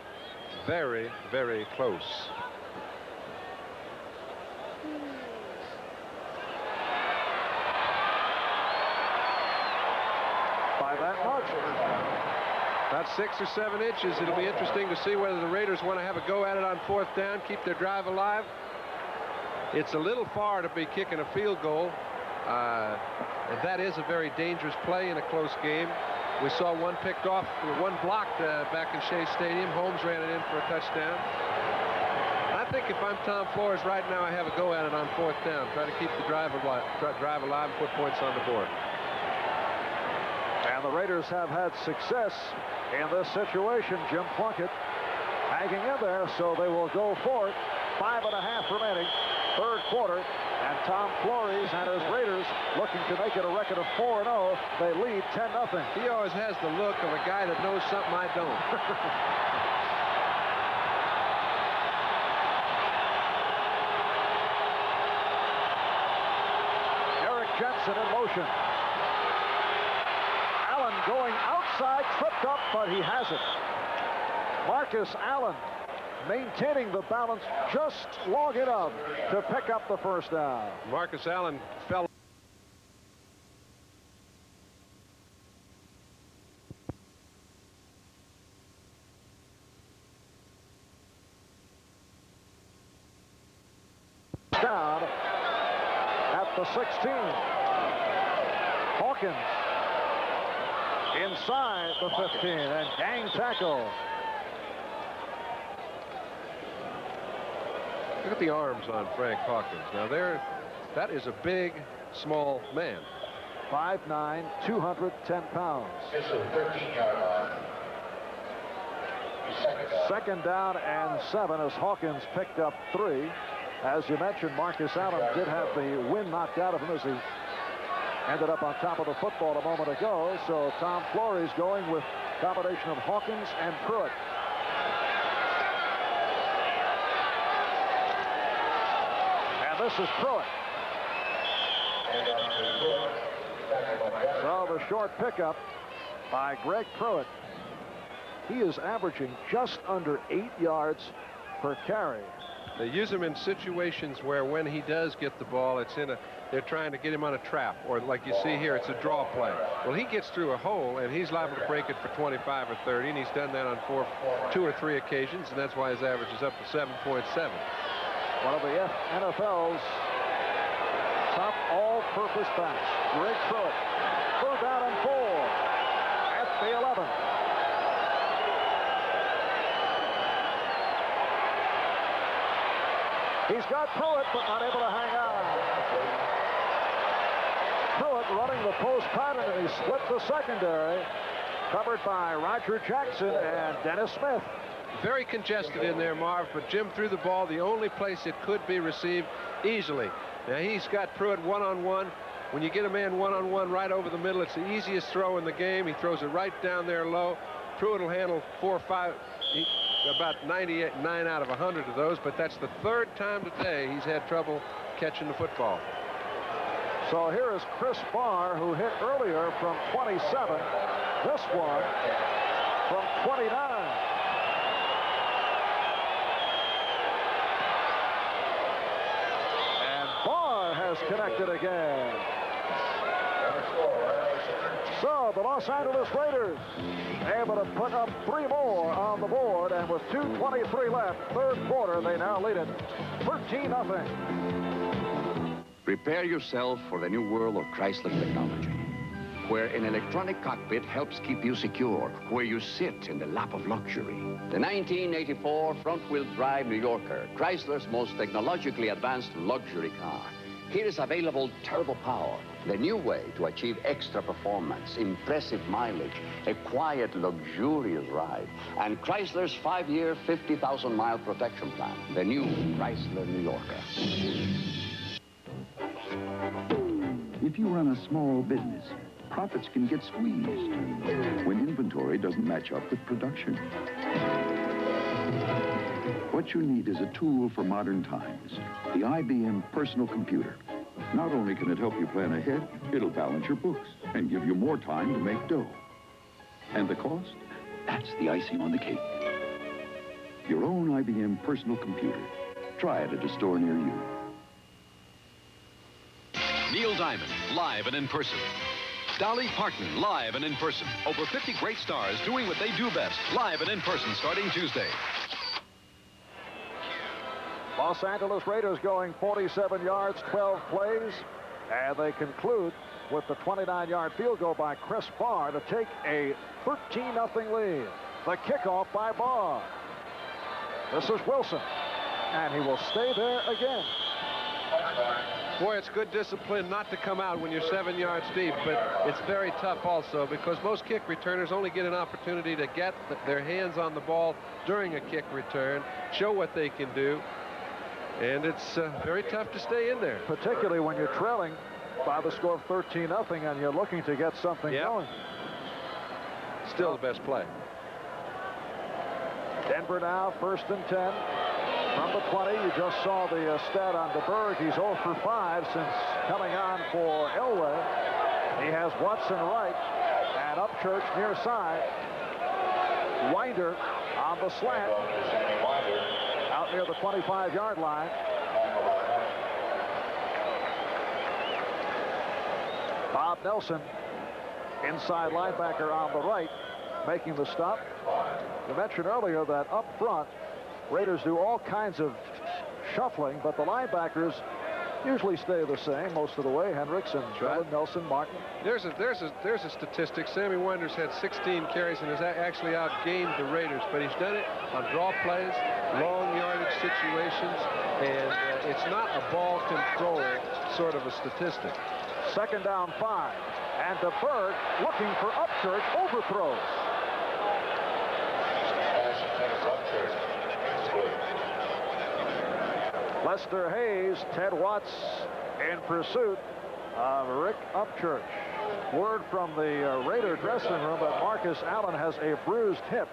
Very, very close. About 6 or 7 inches. It'll be interesting to see whether the Raiders want to have a go at it on 4th down, keep their drive alive. It's a little far to be kicking a field goal. And that is a very dangerous play in a close game. We saw one picked off, one blocked back in Shea Stadium. Holmes ran it in for a touchdown. I think if I'm Tom Flores right now, I have a go at it on 4th down. Try to keep the drive alive and put points on the board. And the Raiders have had success in this situation. Jim Plunkett hanging in there, so they will go for it. 5.5 remaining, 3rd quarter. And Tom Flores and his Raiders looking to make it a record of 4-0. They lead 10-0. He always has the look of a guy that knows something I don't. Eric Jensen in motion. Allen going outside, tripped up, but he has it. Marcus Allen maintaining the balance just long enough to pick up the first down. Marcus Allen fell. Down at the 16. Hawkins inside the 15 and gang tackle. Look at the arms on Frank Hawkins. Now that is a big, small man. 5'9", 210 pounds. 2nd down and 7 as Hawkins picked up 3. As you mentioned, Marcus Allen did have the wind knocked out of him as he ended up on top of the football a moment ago. So Tom Flores going with a combination of Hawkins and Pruitt. This is Pruitt. So the short pickup by Greg Pruitt. He is averaging just under 8 yards per carry. They use him in situations where when he does get the ball, they're trying to get him on a trap, or like you see here, it's a draw play. Well, he gets through a hole, and he's liable to break it for 25 or 30, and he's done that on 2 or 3 occasions, and that's why his average is up to 7.7. One of the NFL's top all-purpose backs, Greg Pruitt. 3rd down and 4 at the 11. He's got Pruitt, but not able to hang on. Pruitt running the post pattern, and he split the secondary. covered by Roger Jackson and Dennis Smith. Very congested in there, Marv, but Jim threw the ball the only place it could be received easily. Now, he's got Pruitt one-on-one. When you get a man one-on-one right over the middle, it's the easiest throw in the game. He throws it right down there low. Pruitt will handle 4 or 5, about 99 out of 100 of those, but that's the third time today he's had trouble catching the football. So here is Chris Bahr, who hit earlier from 27. This one from 29. And Bahr has connected again. So the Los Angeles Raiders able to put up 3 more on the board, and with 2:23 left, third quarter, they now lead it 13-0. Prepare yourself for the new world of Chrysler technology, where an electronic cockpit helps keep you secure, where you sit in the lap of luxury. The 1984 front-wheel drive New Yorker, Chrysler's most technologically advanced luxury car. Here is available turbo power, the new way to achieve extra performance, impressive mileage, a quiet, luxurious ride, and Chrysler's 5-year, 50,000-mile protection plan, the new Chrysler New Yorker. If you run a small business, profits can get squeezed when inventory doesn't match up with production. What you need is a tool for modern times, the IBM personal computer. Not only can it help you plan ahead, it'll balance your books and give you more time to make dough. And the cost? That's the icing on the cake. Your own IBM personal computer. Try it at a store near you. Neil Diamond, live and in person. Dolly Parton, live and in person. Over 50 great stars doing what they do best, live and in person, starting Tuesday. Los Angeles Raiders going 47 yards, 12 plays, and they conclude with the 29-yard field goal by Chris Bahr to take a 13-0 lead. The kickoff by Bahr. This is Wilson, and he will stay there again. Boy, it's good discipline not to come out when you're 7 yards deep, but it's very tough also because most kick returners only get an opportunity to get their hands on the ball during a kick return, show what they can do, and it's very tough to stay in there. Particularly when you're trailing by the score of 13-0 and you're looking to get something going. Still the best play. Denver now, 1st and 10. From the 20, you just saw the stat on DeBerg. He's 0 for 5 since coming on for Elway. He has Watson right and Upchurch near side. Winder on the slant out near the 25-yard line. Bob Nelson, inside linebacker on the right, making the stop. You mentioned earlier that up front, Raiders do all kinds of shuffling, but the linebackers usually stay the same most of the way. Hendricks and Nelson, Martin. There's a statistic. Sammy Winders had 16 carries and has actually outgained the Raiders, but he's done it on draw plays, long yardage situations, and it's not a ball control sort of a statistic. 2nd down 5, and DeBerg looking for Upchurch, overthrows. Lester Hayes, Ted Watts in pursuit of Rick Upchurch. Word from the Raider dressing room that Marcus Allen has a bruised hip.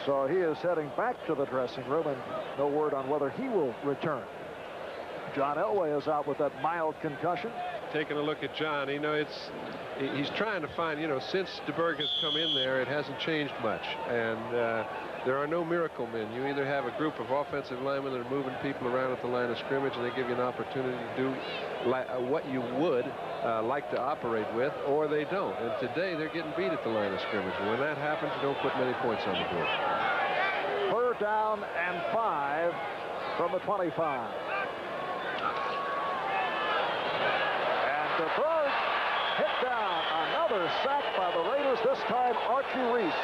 So he is heading back to the dressing room, and no word on whether he will return. John Elway is out with that mild concussion. Taking a look at John, you know, he's trying to find, you know, since DeBerg has come in there, it hasn't changed much. And there are no miracle men. You either have a group of offensive linemen that are moving people around at the line of scrimmage and they give you an opportunity to do what you would like to operate with, or they don't. And today they're getting beat at the line of scrimmage. And when that happens, you don't put many points on the board. 3rd down and 5 from the 25. And DeBerg hit down. Another sack by the Raiders, this time Archie Reese.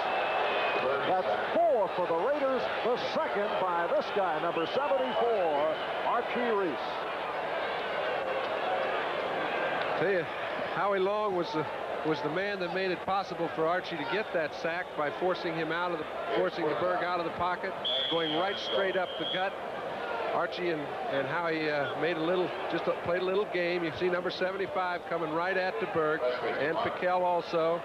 That's 4 for the Raiders, the 2nd by this guy, number 74, Archie Reese. Tell you, Howie Long was was the man that made it possible for Archie to get that sack by forcing DeBerg out of the pocket, going right straight up the gut. Archie and how he played a little game. You see number 75 coming right at DeBerg, and Piquel also.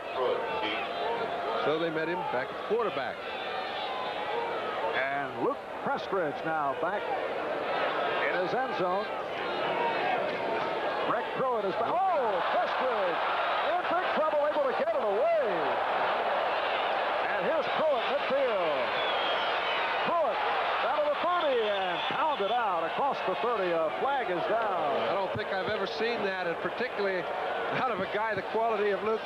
So they met him back at quarterback. And Luke Prestridge now back in his end zone. Greg Pruitt is back. Oh, Prestridge in big trouble, able to get it away. And here's Pruitt midfield. Pruitt down to the 30 and pounded out across the 30. A flag is down. I don't think I've ever seen that, and particularly out of a guy the quality of Luke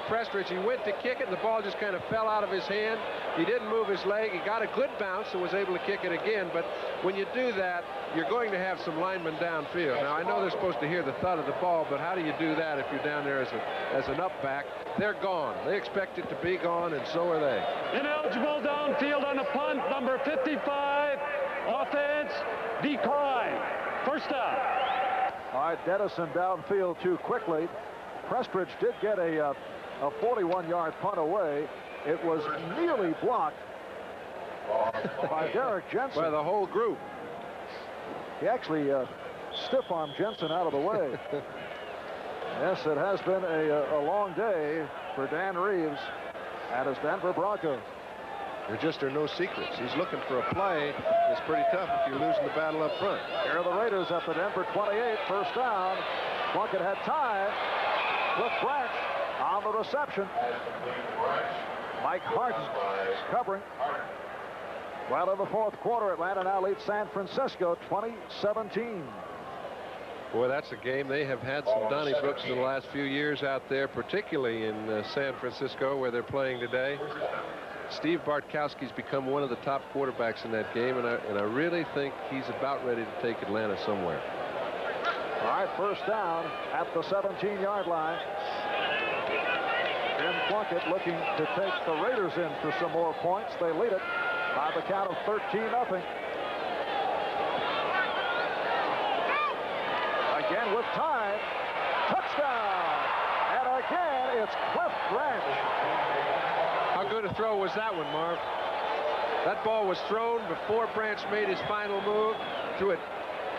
Prestridge. He went to kick it, and the ball just kind of fell out of his hand. He didn't move his leg. He got a good bounce and was able to kick it again. But when you do that, you're going to have some linemen downfield. Now, I know they're supposed to hear the thud of the ball, but how do you do that if you're down there as an up back? They're gone. They expect it to be gone, and so are they. Ineligible downfield on the punt, number 55. Offense, decline. First down. All right, Dennison downfield too quickly. Prestridge did get a 41-yard punt away. It was nearly blocked by Derek Jensen. By the whole group. He actually stiff-armed Jensen out of the way. Yes, it has been a long day for Dan Reeves and his Denver Broncos. There just are no secrets. He's looking for a play. It's pretty tough if you're losing the battle up front. Here are the Raiders at the Denver 28, first down. Plunkett had time. Cliff Branch on the reception. Mike Hart covering. Well, in the fourth quarter, Atlanta now leads San Francisco 20-17. Boy, that's a game. They have had some Donniebrooks in the last few years out there, particularly in San Francisco, where they're playing today. Steve Bartkowski's become one of the top quarterbacks in that game, and I really think he's about ready to take Atlanta somewhere. All right, first down at the 17-yard line. Jim Plunkett looking to take the Raiders in for some more points. They lead it by the count of 13-0. Again with time. Touchdown! And again, it's Cliff Branch. How good a throw was that one, Marv? That ball was thrown before Branch made his final move. Threw it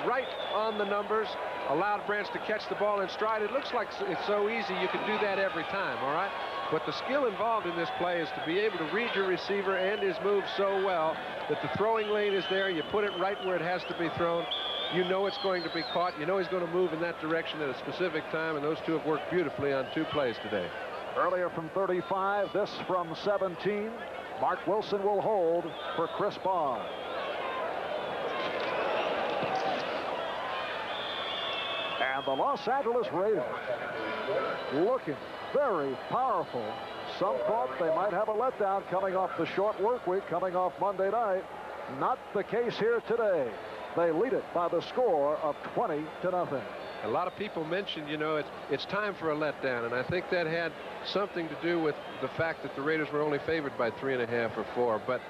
right on the numbers. Allowed Branch to catch the ball in stride. It looks like it's so easy you can do that every time, all right? But the skill involved in this play is to be able to read your receiver and his move so well that the throwing lane is there. You put it right where it has to be thrown. You know it's going to be caught. You know he's going to move in that direction at a specific time, and those two have worked beautifully on two plays today. Earlier from 35, this from 17. Mark Wilson will hold for Chris Bahr. And the Los Angeles Raiders looking very powerful. Some thought they might have a letdown coming off the short work week, coming off Monday night. Not the case here today. They lead it by the score of 20-0. A lot of people mentioned, you know, it's time for a letdown, and I think that had something to do with the fact that the Raiders were only favored by 3.5 or 4. But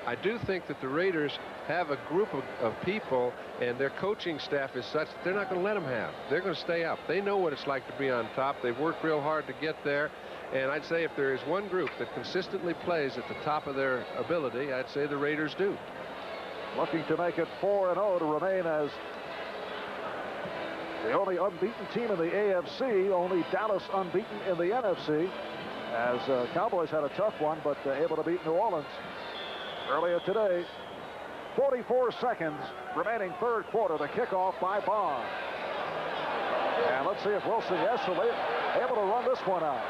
I do think that the Raiders have a group of people, and their coaching staff is such that they're not going to let them have. They're going to stay up. They know what it's like to be on top. They've worked real hard to get there. And I'd say if there is one group that consistently plays at the top of their ability, I'd say the Raiders do. Looking to make it 4-0 to remain as the only unbeaten team in the AFC, only Dallas unbeaten in the NFC, as Cowboys had a tough one, but able to beat New Orleans earlier today. 44 seconds remaining third quarter. The kickoff by Bahr. And let's see if Wilson, yes, able to run this one out.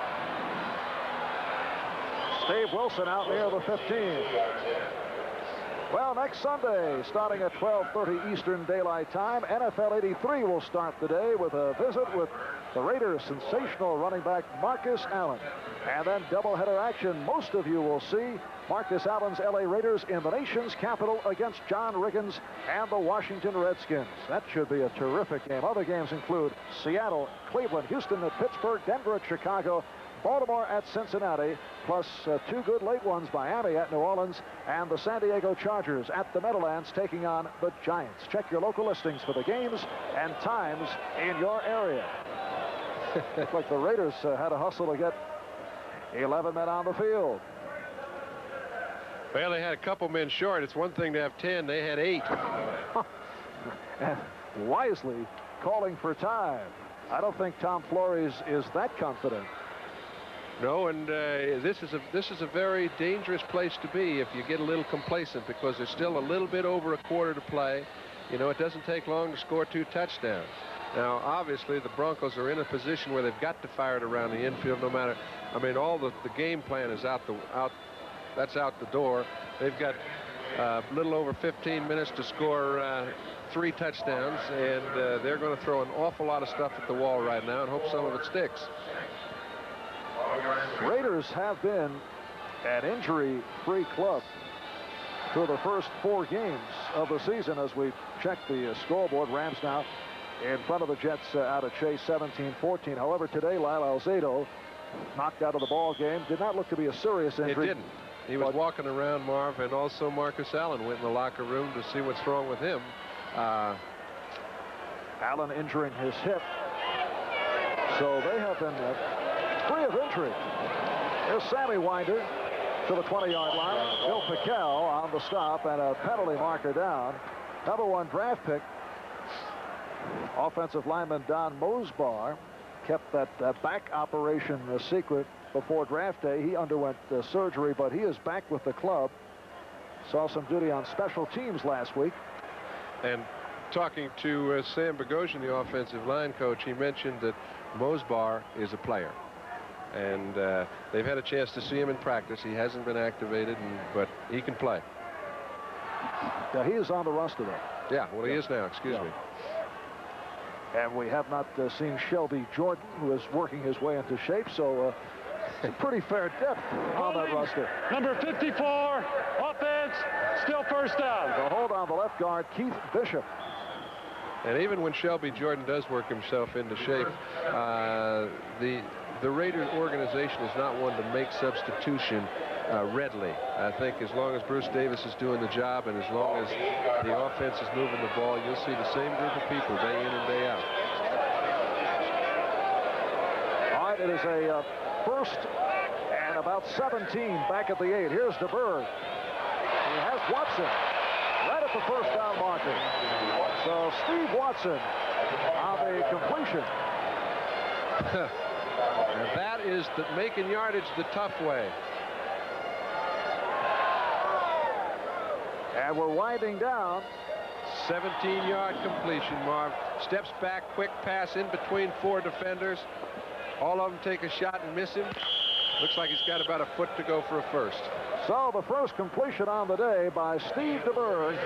Steve Wilson out near the 15. Well, next Sunday, starting at 12:30 Eastern Daylight Time, NFL 83 will start the day with a visit with the Raiders' sensational running back Marcus Allen. And then doubleheader action. Most of you will see Marcus Allen's LA Raiders in the nation's capital against John Riggins and the Washington Redskins. That should be a terrific game. Other games include Seattle, Cleveland, Houston at Pittsburgh, Denver at Chicago, Baltimore at Cincinnati, plus two good late ones, Miami at New Orleans, and the San Diego Chargers at the Meadowlands taking on the Giants. Check your local listings for the games and times in your area. Looked like the Raiders had a hustle to get 11 men on the field. Well, they had a couple men short. It's one thing to have 10. They had 8. And wisely calling for time. I don't think Tom Flores is that confident. No, and this is a very dangerous place to be if you get a little complacent, because there's still a little bit over a quarter to play. You know, it doesn't take long to score 2 touchdowns. Now, obviously, the Broncos are in a position where they've got to fire it around the infield no matter. I mean, all the game plan is out the door. They've got a little over 15 minutes to score 3 touchdowns, and they're going to throw an awful lot of stuff at the wall right now and hope some of it sticks. Raiders have been an injury-free club through the first 4 games of the season as we check the scoreboard. Rams now in front of the Jets out of Chase 17-14. However, today Lyle Alzado knocked out of the ball game. Did not look to be a serious injury. It didn't. He was walking around, Marv, and also Marcus Allen went in the locker room to see what's wrong with him. Allen injuring his hip. So they have been free of injury. Here's Sammy Winder to the 20-yard line. Bill Piquel on the stop and a penalty marker down. Number 1 draft pick, offensive lineman Don Mosbar, kept that back operation a secret before draft day. He underwent surgery, but he is back with the club. Saw some duty on special teams last week. And talking to Sam Bogosian, the offensive line coach, he mentioned that Mosbar is a player. And they've had a chance to see him in practice. He hasn't been activated, but he can play. Yeah, he is on the roster, though. Yeah, well, he is now. Excuse me. And we have not seen Shelby Jordan, who is working his way into shape, so it's a pretty fair depth on that roster. Number 54, offense, still first down. The hold on the left guard, Keith Bishop. And even when Shelby Jordan does work himself into shape, the Raiders organization is not one to make substitution readily. I think as long as Bruce Davis is doing the job and as long as the offense is moving the ball, you'll see the same group of people day in and day out. All right, it is a first and about 17 back at the 8. Here's DeBerg. He has Watson right at the first down marker. So Steve Watson on the completion. And that is making yardage the tough way. And we're winding down. 17-yard completion, Marv. Steps back, quick pass in between 4 defenders. All of them take a shot and miss him. Looks like he's got about a foot to go for a first. So the first completion on the day by Steve DeBerg.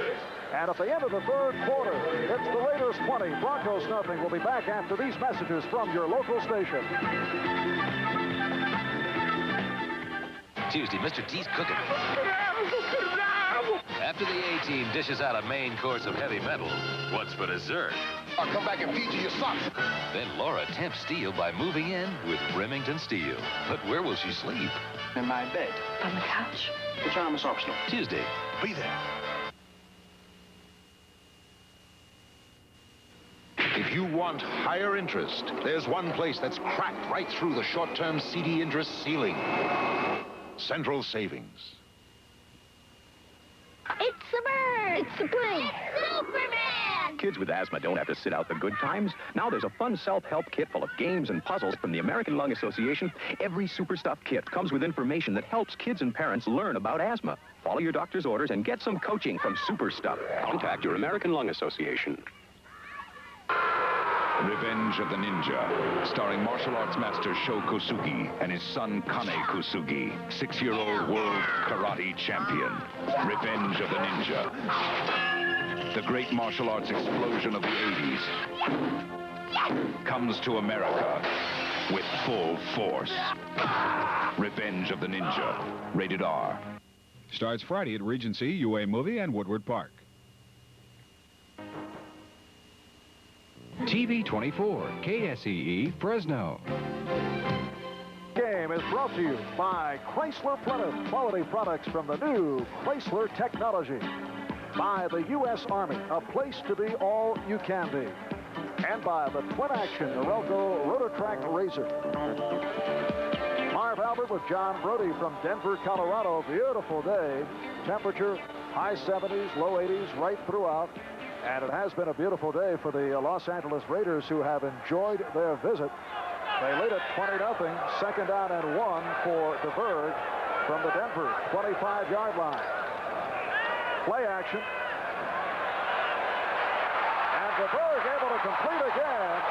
And at the end of the 3rd quarter, it's the Raiders 20, Broncos nothing. We'll be back after these messages from your local station. Tuesday, Mr. T's cooking. After the A-team dishes out a main course of heavy metal, what's for dessert? I'll come back and feed you your socks. Then Laura tempts Steel by moving in with Remington Steel. But where will she sleep? In my bed. On the couch. Pajamas optional. Tuesday. Be there. If you want higher interest, there's one place that's cracked right through the short-term CD interest ceiling. Central Savings. It's the bird! It's the bird! It's Superman! Kids with asthma don't have to sit out the good times. Now there's a fun self-help kit full of games and puzzles from the American Lung Association. Every Super Stuff kit comes with information that helps kids and parents learn about asthma. Follow your doctor's orders and get some coaching from Super Stuff. Contact your American Lung Association. Revenge of the Ninja, starring martial arts master Sho Kosugi and his son Kane Kosugi, 6-year-old world karate champion. Revenge of the Ninja. The great martial arts explosion of the 80s comes to America with full force. Revenge of the Ninja, rated R. Starts Friday at Regency, UA Movie, and Woodward Park. TV 24, KSEE, Fresno. Game is brought to you by Chrysler Plymouth. Quality products from the new Chrysler technology. By the U.S. Army, a place to be all you can be. and by the twin action Norelco Rototrack Razor. Marv Albert with John Brody from Denver, Colorado. Beautiful day. Temperature high 70s, low 80s right throughout. And it has been a beautiful day for the Los Angeles Raiders, who have enjoyed their visit. They lead it 20-0. Second down and 1 for DeBerg from the Denver 25-yard line. Play action. And DeBerg able to complete again.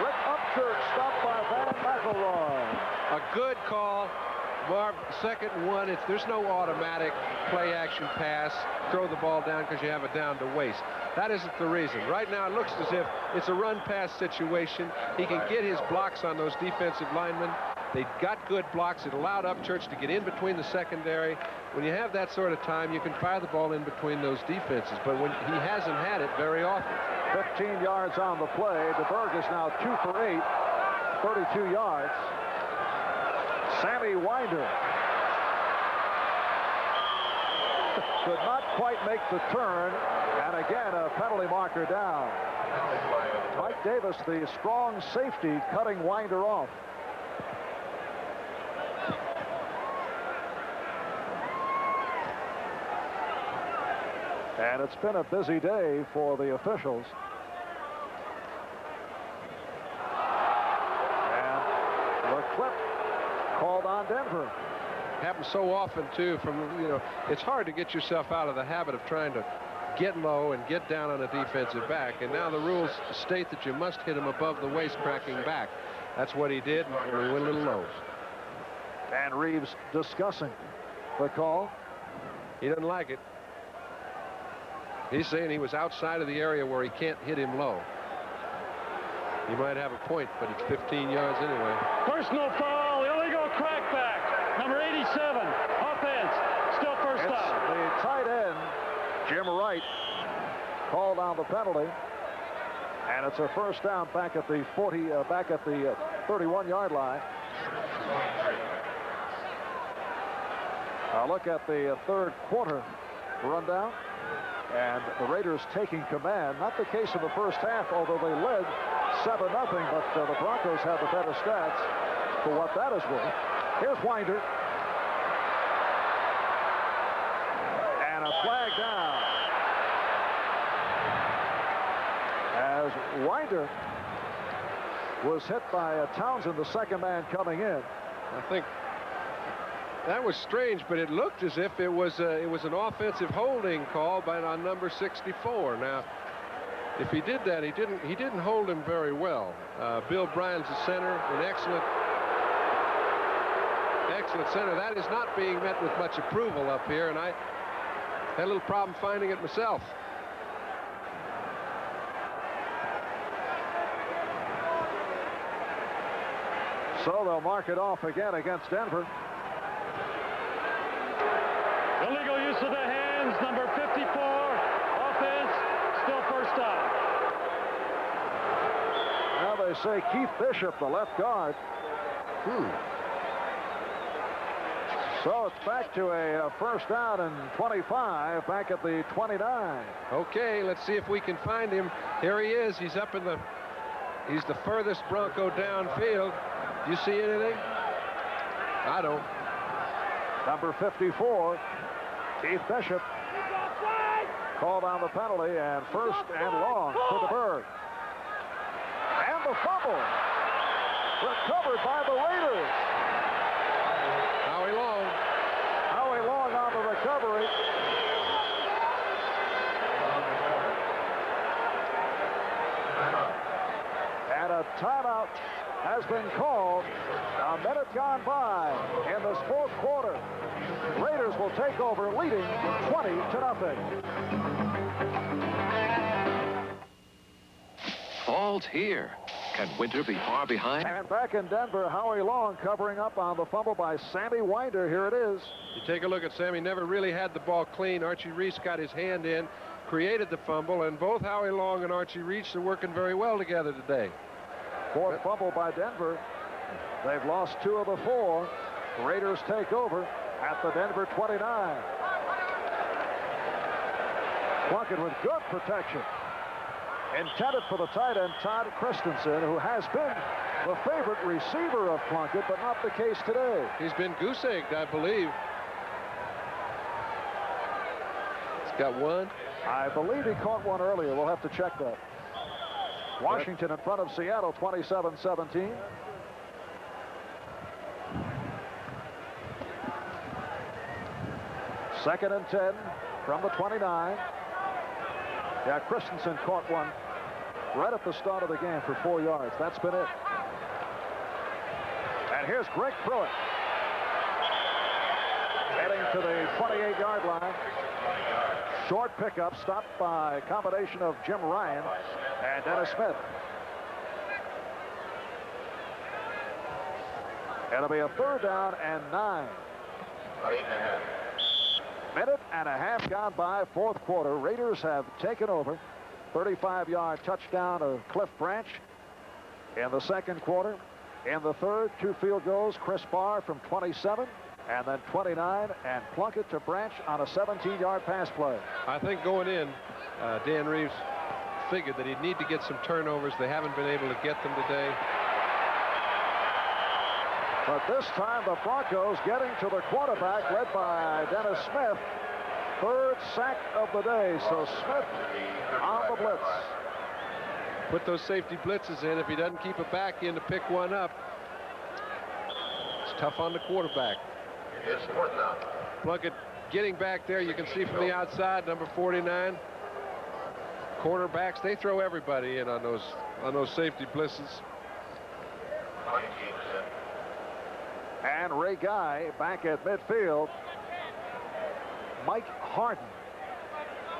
Rick Upchurch stopped by Van McElroy. A good call. Marv, second and 1. There's no automatic play action pass. Throw the ball down because you have it down to waste. That isn't the reason. Right now it looks as if it's a run pass situation. He can get his blocks on those defensive linemen. They got good blocks. It allowed Upchurch to get in between the secondary. When you have that sort of time, you can fire the ball in between those defenses. But when he hasn't had it very often. 15 yards on the play. DeBerg is now 2 for 8, 32 yards. Sammy Winder could not quite make the turn, and again a penalty marker down. Mike Davis, the strong safety, cutting Winder off. And it's been a busy day for the officials. And the clip called on Denver. Happens so often too. It's hard to get yourself out of the habit of trying to get low and get down on a defensive back. And now the rules state that you must hit him above the waist, cracking back. That's what he did, and he went a little low. And Reeves discussing the call. He doesn't like it. He's saying he was outside of the area where he can't hit him low. He might have a point, but it's 15 yards anyway. Personal foul, illegal crackback. Number 87, offense, still first down. The tight end, Jim Wright, called on the penalty. And it's a first down back at the 31-yard line. I'll look at the third quarter rundown. And the Raiders taking command. Not the case in the first half, although they led 7-0, but the Broncos have the better stats for what that is worth. Here's Winder. And a flag down. As Winder was hit by Townsend, the second man coming in. I think that was strange, but it looked as if it was an offensive holding call on number 64. Now, if he did that, he didn't hold him very well. Bill Bryan's the center, an excellent center. That is not being met with much approval up here, and I had a little problem finding it myself. So they'll mark it off again against Denver. Illegal use of the hands, number 54, offense, still first down. Now they say Keith Bishop, the left guard. So it's back to a first down and 25, back at the 29. Okay, let's see if we can find him. Here he is. He's up in he's the furthest Bronco downfield. Do you see anything? I don't. Number 54, Keith Bishop, called on the penalty, and first and long for DeBerg. And the fumble recovered by the Raiders. Howie Long on the recovery. And a timeout has been called. A minute gone by in this fourth quarter. Raiders will take over, leading 20-0. Fall's here. Can Winter be far behind? And back in Denver, Howie Long covering up on the fumble by Sammy Winder. Here it is. You take a look at Sammy. Never really had the ball clean. Archie Reese got his hand in, created the fumble, and both Howie Long and Archie Reese are working very well together today. Fourth fumble by Denver. They've lost 2 of the 4. The Raiders take over at the Denver 29. Plunkett with good protection. Intended for the tight end, Todd Christensen, who has been the favorite receiver of Plunkett, but not the case today. He's been goose-egged, I believe. He's got one. I believe he caught one earlier. We'll have to check that. Washington in front of Seattle, 27-17. Second and 10 from the 29. Yeah, Christensen caught one right at the start of the game for 4 yards. That's been it. And here's Greg Pruitt heading to the 28-yard line. Short pickup stopped by a combination of Jim Ryan and Dennis Smith. It'll be a 3rd down and 9. Minute and a half gone by, 4th quarter. Raiders have taken over. 35-yard touchdown of Cliff Branch in the 2nd quarter. In the 3rd, 2 field goals. Chris Bahr from 27 and then 29, and Plunkett to Branch on a 17-yard pass play. I think going in, Dan Reeves figured that he'd need to get some turnovers. They haven't been able to get them today. But this time the Broncos getting to the quarterback, led by Dennis Smith. 3rd sack of the day, so Smith on the blitz. Put those safety blitzes in. If he doesn't keep a back in to pick one up, it's tough on the quarterback. Plunkett getting back there. You can see from the outside, number 49. Cornerbacks, they throw everybody in on those safety blitzes. And Ray Guy back at midfield. Mike Harden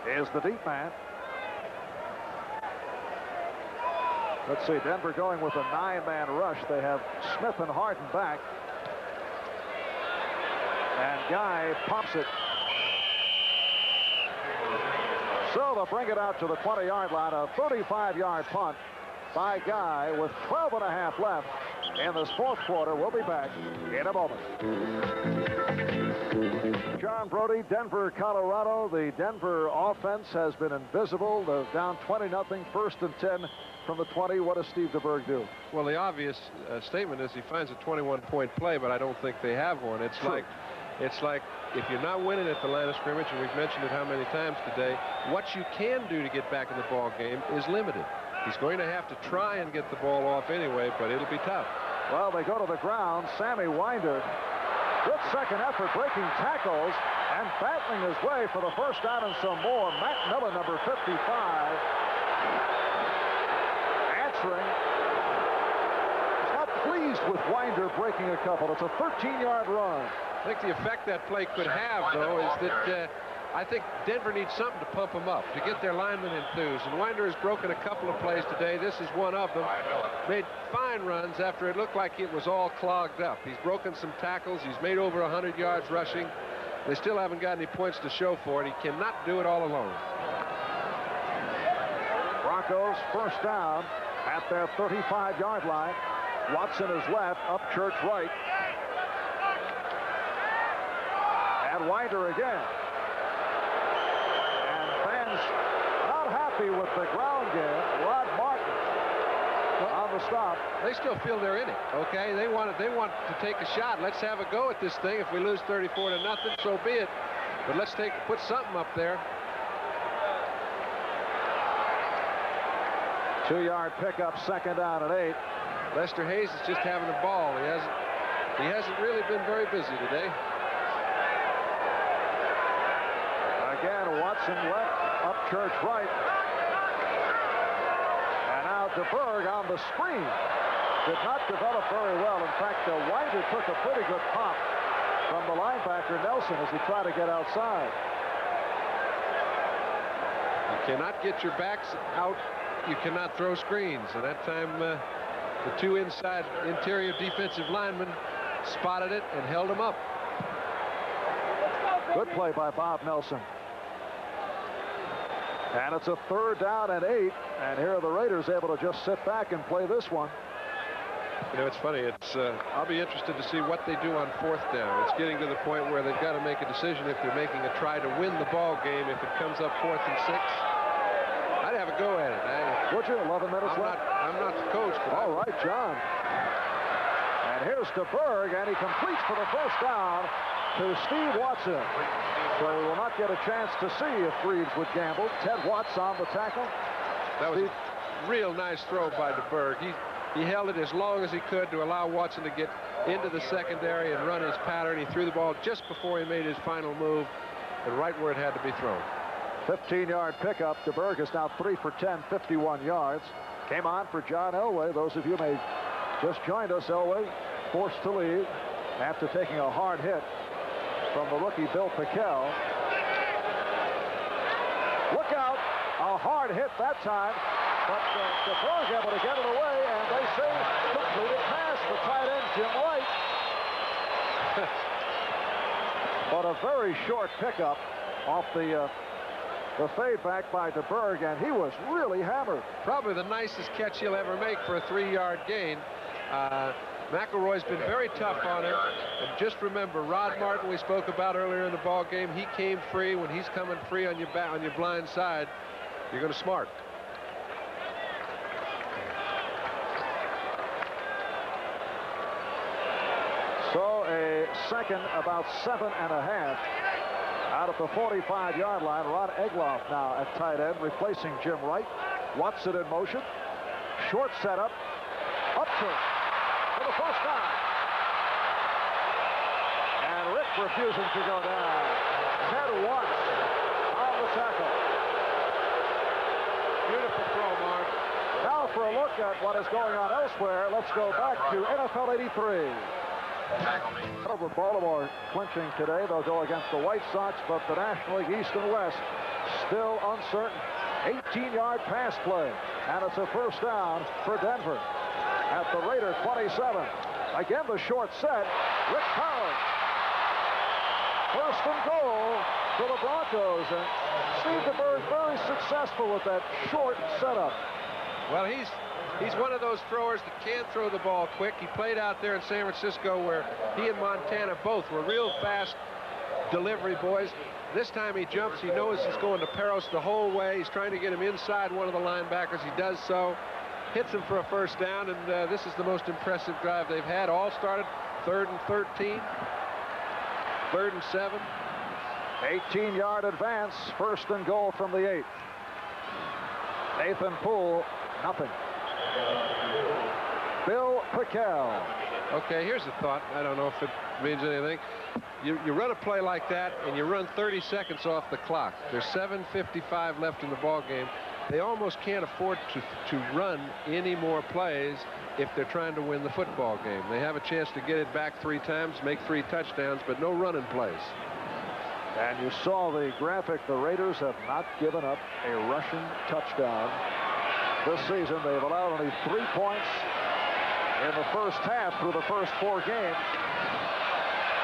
is the deep man. Let's see, Denver going with a 9-man rush. They have Smith and Harden back. And Guy pops it. So they'll bring it out to the 20-yard line. A 35-yard punt by Guy with 12 and a half left in this 4th quarter. We'll be back in a moment. John Brody, Denver, Colorado. The Denver offense has been invisible. They're down 20-0, 1st and 10 from the 20. What does Steve DeBerg do? Well, the obvious statement is he finds a 21-point play, but I don't think they have one. It's like if you're not winning at the line of scrimmage, and we've mentioned it how many times today, what you can do to get back in the ball game is limited. He's going to have to try and get the ball off anyway, but it'll be tough. Well, they go to the ground. Sammy Winder, good second effort, breaking tackles and battling his way for the 1st down and some more. Matt Miller, number 55, answering. He's not pleased with Winder breaking a couple. It's a 13-yard run. I think the effect that play could have, though, is that I think Denver needs something to pump them up, to get their linemen enthused. And Winder has broken a couple of plays today. This is one of them. Made fine runs after it looked like it was all clogged up. He's broken some tackles. He's made over 100 yards rushing. They still haven't got any points to show for it. He cannot do it all alone. Broncos 1st down at their 35-yard line. Watson is left, Upchurch right. And Winder again. And fans not happy with the ground game. Rod Martin on the stop. They still feel they're in it, okay? They want to take a shot. Let's have a go at this thing. If we lose 34-0, so be it. But let's put something up there. 2-yard pickup, 2nd down and 8. Lester Hayes is just having a ball. He hasn't really been very busy today. Again, Watson left, Upchurch right. And now DeBerg on the screen. Did not develop very well. In fact, Winder took a pretty good pop from the linebacker Nelson as he tried to get outside. You cannot get your backs out. You cannot throw screens. And that time, the 2 inside interior defensive linemen spotted it and held him up. Good play by Bob Nelson. And it's a 3rd down and 8. And here are the Raiders able to just sit back and play this one. You know, it's funny. I'll be interested to see what they do on 4th down. It's getting to the point where they've got to make a decision if they're making a try to win the ball game. If it comes up 4th and 6, I'd have a go at it. Would you? 11 minutes left. I'm not the coach. All right, John. And here's DeBerg, and he completes for the first down to Steve Watson. So we will not get a chance to see if Reeves would gamble. Ted Watts on the tackle. That was a real nice throw by DeBerg. He held it as long as he could to allow Watson to get into the secondary and run his pattern. He threw the ball just before he made his final move and right where it had to be thrown. 15-yard pickup. DeBerg is now 3 for 10, 51 yards. Came on for John Elway. Those of you may just joined us. Elway forced to leave after taking a hard hit from the rookie Bill Pickell. Look out. A hard hit that time. But DeBerg able to get it away, and they say completed pass to tight end Jim White. But a very short pickup off the fade back by DeBerg, and he was really hammered. Probably the nicest catch he'll ever make for a 3-yard gain. McElroy's been very tough on him. And just remember, Rod Martin we spoke about earlier in the ball game, he came free. When he's coming free on your blind side, you're going to smart. So a second, about 7.5 out of the 45-yard line. Rod Egloff now at tight end, replacing Jim Wright. Watson in motion. Short setup. Upton for the first down. And Rick refusing to go down. Ted Watts on the tackle. Beautiful throw, Mark. Now for a look at what is going on elsewhere, let's go back to NFL 83. Over Baltimore clinching today. They'll go against the White Sox, but the National League East and West still uncertain. 18-yard pass play, and it's a first down for Denver at the Raider 27. Again, the short set. Rick Karlis. First and goal for the Broncos, and Steve DeBerg very successful with that short setup. Well, he's one of those throwers that can throw the ball quick. He played out there in San Francisco where he and Montana both were real fast delivery boys. This time he jumps. He knows he's going to Peros the whole way. He's trying to get him inside one of the linebackers. He does so. Hits him for a first down, and this is the most impressive drive they've had. All started 3rd and 13, 3rd and 7. 18-yard advance, first and goal from the 8. Nathan Poole, nothing. Bill Pickell. Okay, here's a thought. I don't know if it means anything. You run a play like that, and you run 30 seconds off the clock. There's 7:55 left in the ball game. They almost can't afford to run any more plays if they're trying to win the football game. They have a chance to get it back 3 times, make 3 touchdowns, but no running plays. And you saw the graphic. The Raiders have not given up a rushing touchdown this season. They've allowed only 3 points in the first half through the first 4 games.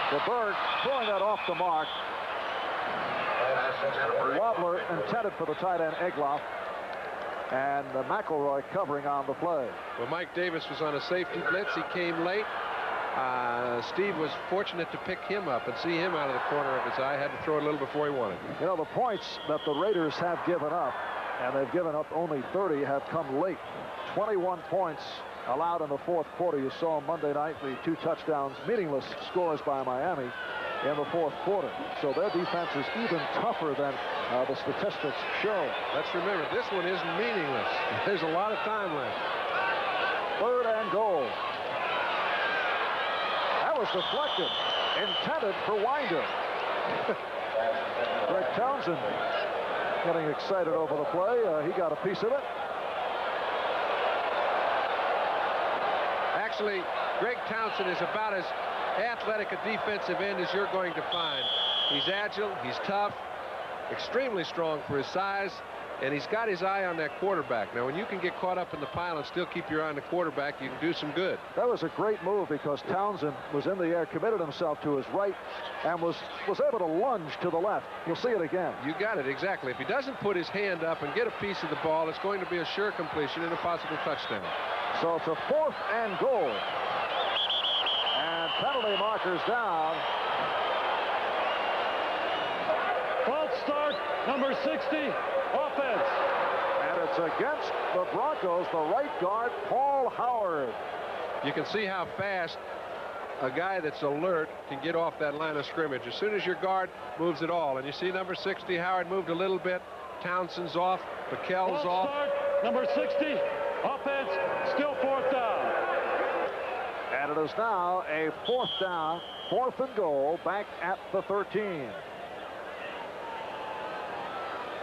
DeBerg throwing that off the mark. Wobbler intended for the tight end Egloff, and McElroy covering on the play. Well, Mike Davis was on a safety blitz. He came late. Steve was fortunate to pick him up and see him out of the corner of his eye. Had to throw it a little before he wanted. You know, the points that the Raiders have given up, and they've given up only 30, have come late. 21 points allowed in the 4th quarter. You saw Monday night the 2 touchdowns, meaningless scores by Miami in the 4th quarter. So their defense is even tougher than the statistics show. Let's remember, this one isn't meaningless. There's a lot of time left. 3rd and goal. That was deflected, intended for Winder. Greg Townsend getting excited over the play. He got a piece of it. Actually, Greg Townsend is about as athletic a defensive end as you're going to find. He's agile, he's tough, extremely strong for his size, and he's got his eye on that quarterback. Now, when you can get caught up in the pile and still keep your eye on the quarterback, you can do some good. That was a great move because Townsend was in the air, committed himself to his right, and was able to lunge to the left. You'll see it again. You got it, exactly. If he doesn't put his hand up and get a piece of the ball, it's going to be a sure completion and a possible touchdown. So it's a 4th and goal. And penalty markers down. False start, number 60, offense. And it's against the Broncos, the right guard, Paul Howard. You can see how fast a guy that's alert can get off that line of scrimmage. As soon as your guard moves at all. And you see number 60, Howard moved a little bit. Townsend's off. McKell's off. Start, number 60, offense, still 4th down. And it is now a 4th down, 4th and goal, back at the 13.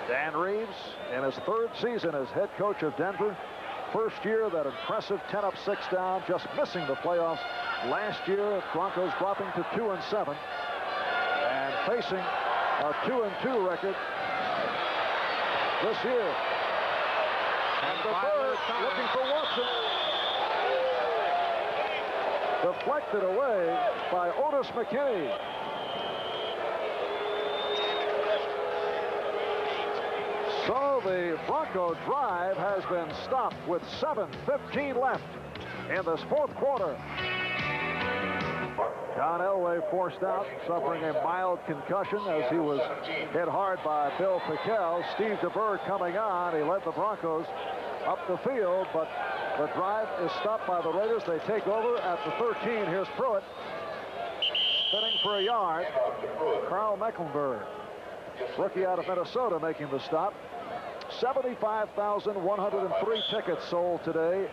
Dan Reeves, in his 3rd season as head coach of Denver. First year, that impressive 10 up, 6 down, just missing the playoffs. Last year, Broncos dropping to 2-7 and facing a 2-2 record this year. And DeBerg looking for Watson. Deflected away by Otis McKinney. So the Bronco drive has been stopped with 7:15 left in this 4th quarter. John Elway forced out, suffering a mild concussion as he was hit hard by Bill Pickell. Steve DeBerg coming on. He led the Broncos up the field, but the drive is stopped by the Raiders. They take over at the 13. Here's Pruitt spinning for a yard. Carl Mecklenburg, rookie out of Minnesota, making the stop. 75,103 tickets sold today.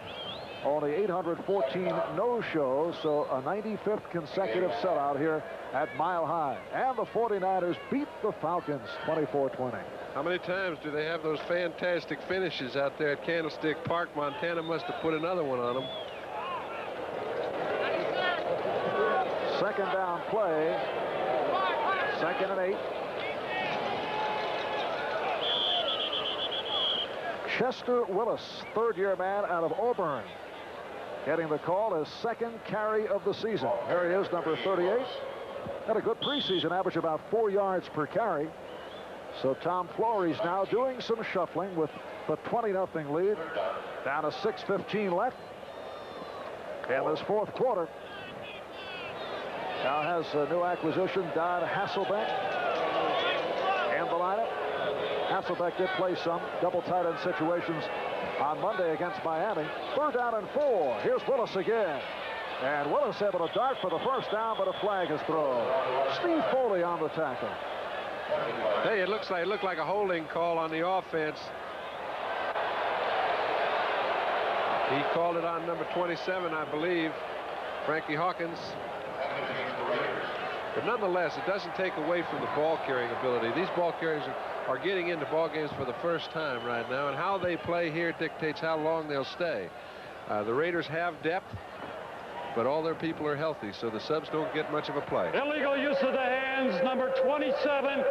Only 814 no-shows, so a 95th consecutive sellout here at Mile High. And the 49ers beat the Falcons 24-20. How many times do they have those fantastic finishes out there at Candlestick Park? Montana must have put another one on them. 2nd down play. 2nd and 8. Chester Willis, 3rd-year man out of Auburn, getting the call, his 2nd carry of the season. There he is, number 38. Had a good preseason, average about 4 yards per carry. So Tom Flory's now doing some shuffling with the 20-0 lead. Down to 6:15 left in this 4th quarter. Now has a new acquisition, Don Hasselbeck, in the lineup. Hasselbeck did play some double tight end situations on Monday against Miami. 3rd down and 4. Here's Willis again. And Willis able to dart for the 1st down, but a flag is thrown. Steve Foley on the tackle. Hey, it looked like a holding call on the offense. He called it on number 27, I believe, Frankie Hawkins. But nonetheless, it doesn't take away from the ball carrying ability. These ball carriers are getting into ball games for the first time right now, and how they play here dictates how long they'll stay. The Raiders have depth, but all their people are healthy, so the subs don't get much of a play. Illegal use of the hands, number 27,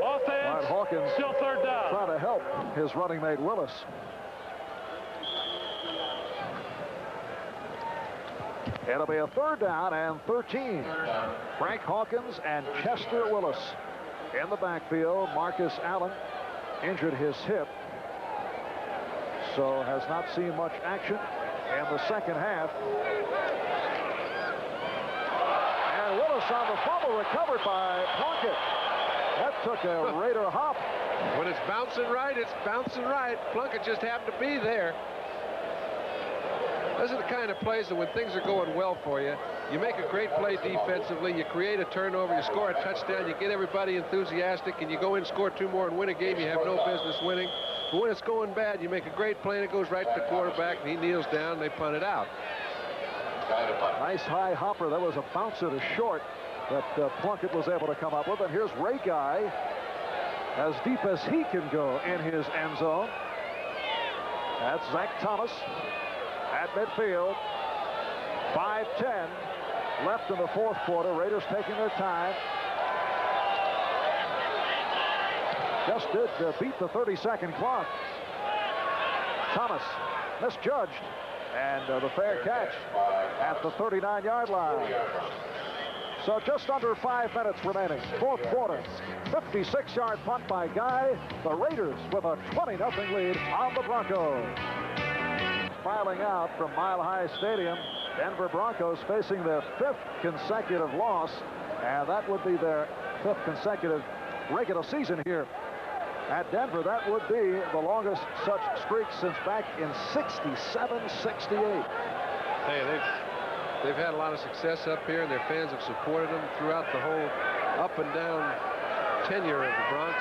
offense, Hawkins still 3rd down. Trying to help his running mate Willis. It'll be a 3rd down and 13. Frank Hawkins and Chester Willis in the backfield. Marcus Allen injured his hip, so has not seen much action in the 2nd half. And Willis on the fumble, recovered by Plunkett. That took a Raider hop. When it's bouncing right, it's bouncing right. Plunkett just happened to be there. Those are the kind of plays that when things are going well for you, you make a great play defensively, you create a turnover, you score a touchdown, you get everybody enthusiastic, and you go in, score 2 more, and win a game you have no business winning. But when it's going bad, you make a great play, and it goes right to the quarterback, and he kneels down, and they punt it out. Nice high hopper. That was a bouncer to short that Plunkett was able to come up with. And here's Ray Guy, as deep as he can go in his end zone. That's Zach Thomas at midfield. 5:10 left in the 4th quarter. Raiders taking their time. Just did beat the 30-second clock. Thomas misjudged, and the fair catch at the 39-yard line. So just under 5 minutes remaining. 4th quarter. 56-yard punt by Guy. The Raiders with a 20-0 lead on the Broncos. Filing out from Mile High Stadium. Denver Broncos facing their 5th consecutive loss, and that would be their 5th consecutive regular season here at Denver. That would be the longest such streak since back in 67-68. Hey, they've had a lot of success up here, and their fans have supported them throughout the whole up and down tenure of the Bronx.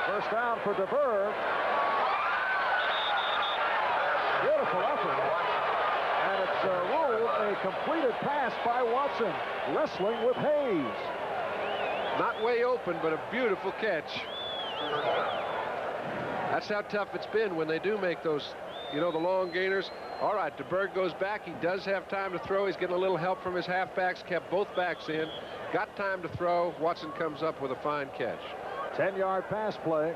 First down for DeBerg. Beautiful effort. And it's ruled a completed pass by Watson, wrestling with Hayes. Not way open, but a beautiful catch. That's how tough it's been when they do make those, the long gainers. All right, DeBerg goes back. He does have time to throw. He's getting a little help from his halfbacks, kept both backs in. Got time to throw. Watson comes up with a fine catch. 10-yard pass play.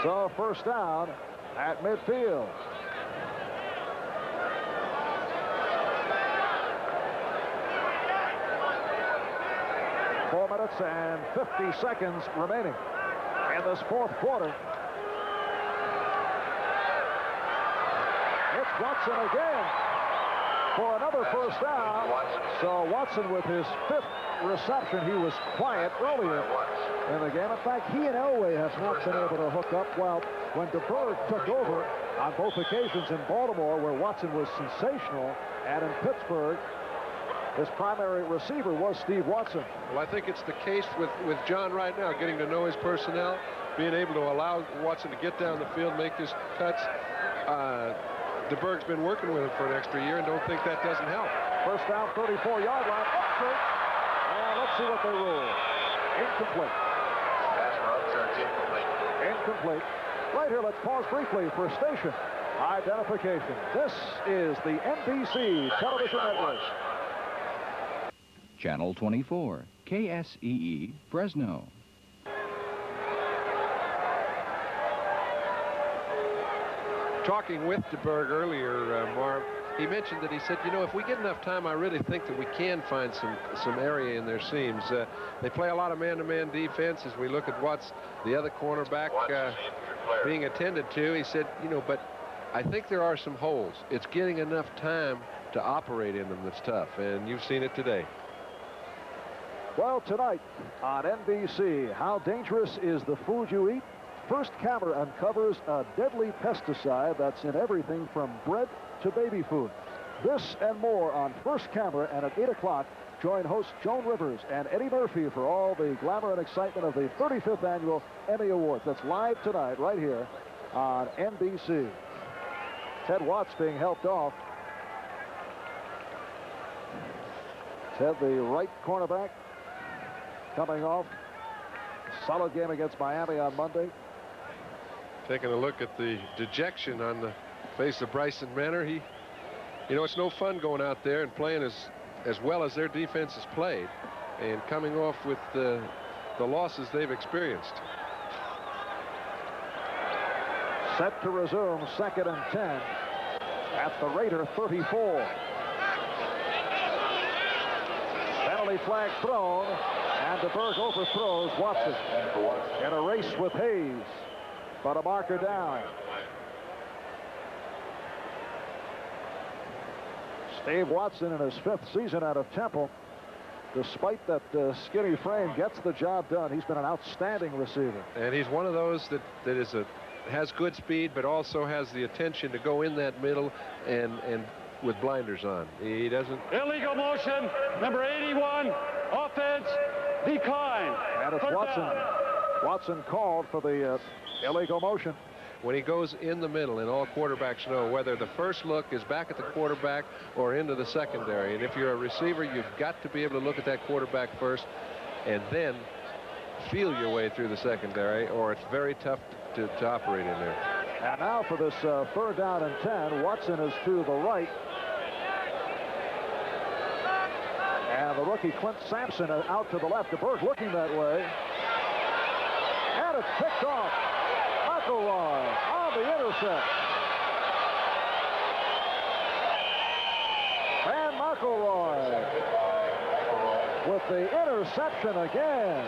So first down at midfield. Four minutes and 50 seconds remaining in this fourth quarter. It's Watson again for another first down. So Watson with his 5th reception. He was quiet earlier in the game. In fact, he and Elway have not been able to hook up. Well, when DeBerg took over on both occasions in Baltimore, where Watson was sensational, and in Pittsburgh, his primary receiver was Steve Watson. Well, I think it's the case with John right now, getting to know his personnel, being able to allow Watson to get down the field, make his cuts. DeBerg's been working with him for an extra year, and don't think that doesn't help. First down, 34-yard line. And let's see what they rule. Incomplete. Incomplete. Right here, let's pause briefly for station identification. This is the NBC television network. Channel 24, KSEE, Fresno. Talking with DeBerg earlier, Marv, he mentioned that he said, if we get enough time, I really think that we can find some area in their seams. They play a lot of man-to-man defense. As we look at what's the other cornerback being attended to, he said, but I think there are some holes. It's getting enough time to operate in them that's tough, and you've seen it today. Well, tonight on NBC, how dangerous is the food you eat? First camera uncovers a deadly pesticide that's in everything from bread to baby food. This and more on First Camera, and at 8 o'clock, join hosts Joan Rivers and Eddie Murphy for all the glamour and excitement of the 35th Annual Emmy Awards. That's live tonight right here on NBC. Ted Watts being helped off. Ted, the right cornerback, coming off. Solid game against Miami on Monday. Taking a look at the dejection on the face of Bryson Manor. It's no fun going out there and playing as well as their defense has played and coming off with the losses they've experienced. Set to resume, 2nd and 10 at the Raider 34. Penalty flag thrown, and DeBerg overthrows Watson in a race with Hayes, but a marker down. Steve Watson in his 5th season out of Temple, despite that skinny frame, gets the job done. He's been an outstanding receiver. And he's one of those that has good speed, but also has the attention to go in that middle and with blinders on. He doesn't. Illegal motion, number 81, offense, decline. And it's Watson. Watson called for the illegal motion. When he goes in the middle, and all quarterbacks know whether the first look is back at the quarterback or into the secondary. And if you're a receiver, you've got to be able to look at that quarterback first and then feel your way through the secondary, or it's very tough to operate in there. And now for this 3rd down and 10, Watson is to the right. And the rookie Clint Sampson out to the left. DeBerg looking that way. And it's picked off. McElroy on the intercept. Van McElroy with the interception again.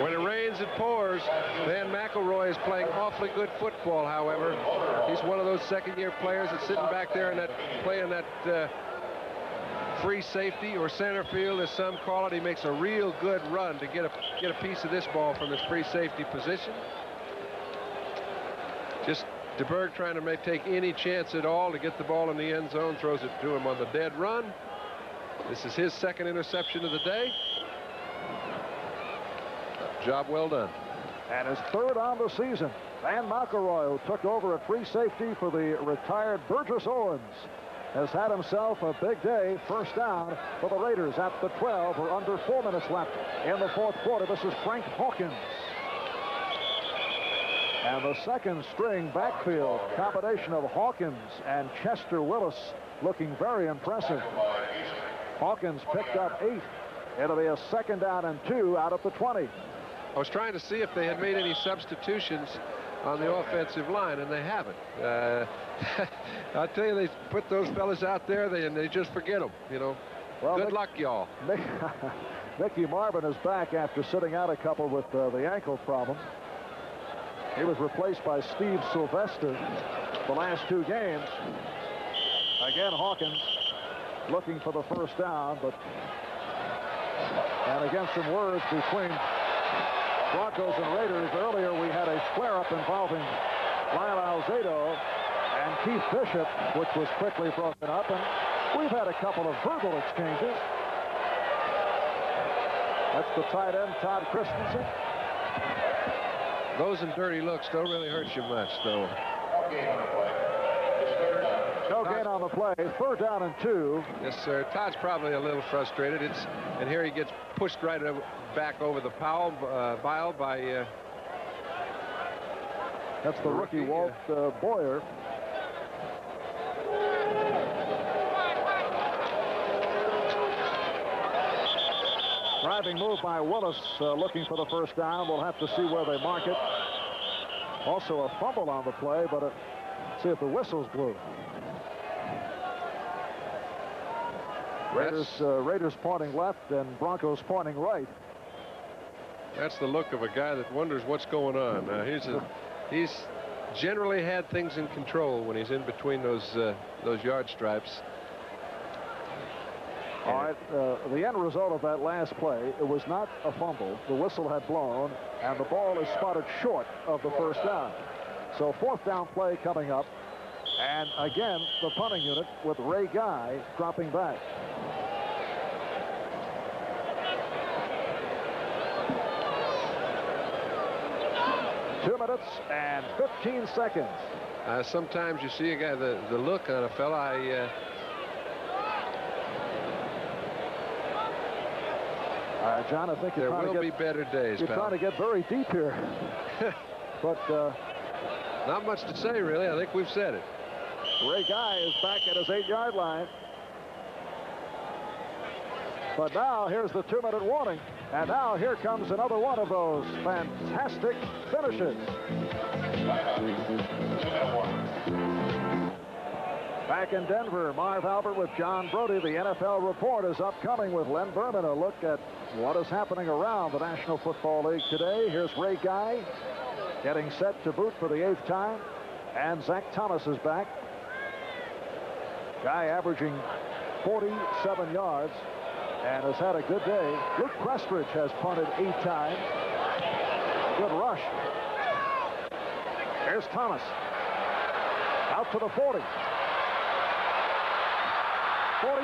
When it rains, it pours. Van McElroy is playing awfully good football, however. He's one of those second-year players that's sitting back there and playing that free safety or center field, as some call it. He makes a real good run to get a piece of this ball from his free safety position. Just DeBerg trying to take any chance at all to get the ball in the end zone, throws it to him on the dead run. This is his second interception of the day. Job well done. And his third on the season. Van McElroy, who took over at free safety for the retired Burgess Owens, has had himself a big day. First down for the Raiders at the 12, or under 4 minutes left in the fourth quarter. This is Frank Hawkins. And the second string backfield combination of Hawkins and Chester Willis looking very impressive. Hawkins picked up 8. It'll be a second down and 2 out of the 20. I was trying to see if they had made any substitutions on the offensive line, and they haven't. I'll tell you, they put those fellas out there, and they just forget them, you know. Well, good luck, y'all. Mickey Marvin is back after sitting out a couple with the ankle problem. He was replaced by Steve Sylvester the last 2 games. Again, Hawkins looking for the first down, and again, some words between Broncos and Raiders. Earlier, we had a square-up involving Lyle Alzado and Keith Bishop, which was quickly broken up, and we've had a couple of verbal exchanges. That's the tight end, Todd Christensen. Those and dirty looks don't really hurt you much, though. No gain on the play. Third down and 2. Yes, sir. Todd's probably a little frustrated. And here he gets pushed right back over the pile by. That's the rookie Walt Boyer. Driving move by Willis, looking for the first down. We'll have to see where they mark it. Also a fumble on the play, but see if the whistle's blew. Raiders pointing left and Broncos pointing right. That's the look of a guy that wonders what's going on. He's generally had things in control when he's in between those yard stripes. All right, the end result of that last play, it was not a fumble. The whistle had blown, and the ball is spotted short of the first down. So fourth down play coming up, and again, the punting unit with Ray Guy dropping back. Two minutes and 15 seconds. Sometimes you see a guy, the look on a fella, John, I think there will be better days, You're pal. trying to get very deep here. But not much to say, really. I think we've said it. Ray Guy is back at his 8-yard line. But now here's the 2-minute warning. And now here comes another one of those fantastic finishes. Back in Denver, Marv Albert with John Brody. The NFL report is upcoming with Len Berman. A look at what is happening around the National Football League today. Here's Ray Guy getting set to boot for the 8th time. And Zach Thomas is back. Guy averaging 47 yards and has had a good day. Luke Prestridge has punted 8 times. Good rush. Here's Thomas. Out to the 40. 45.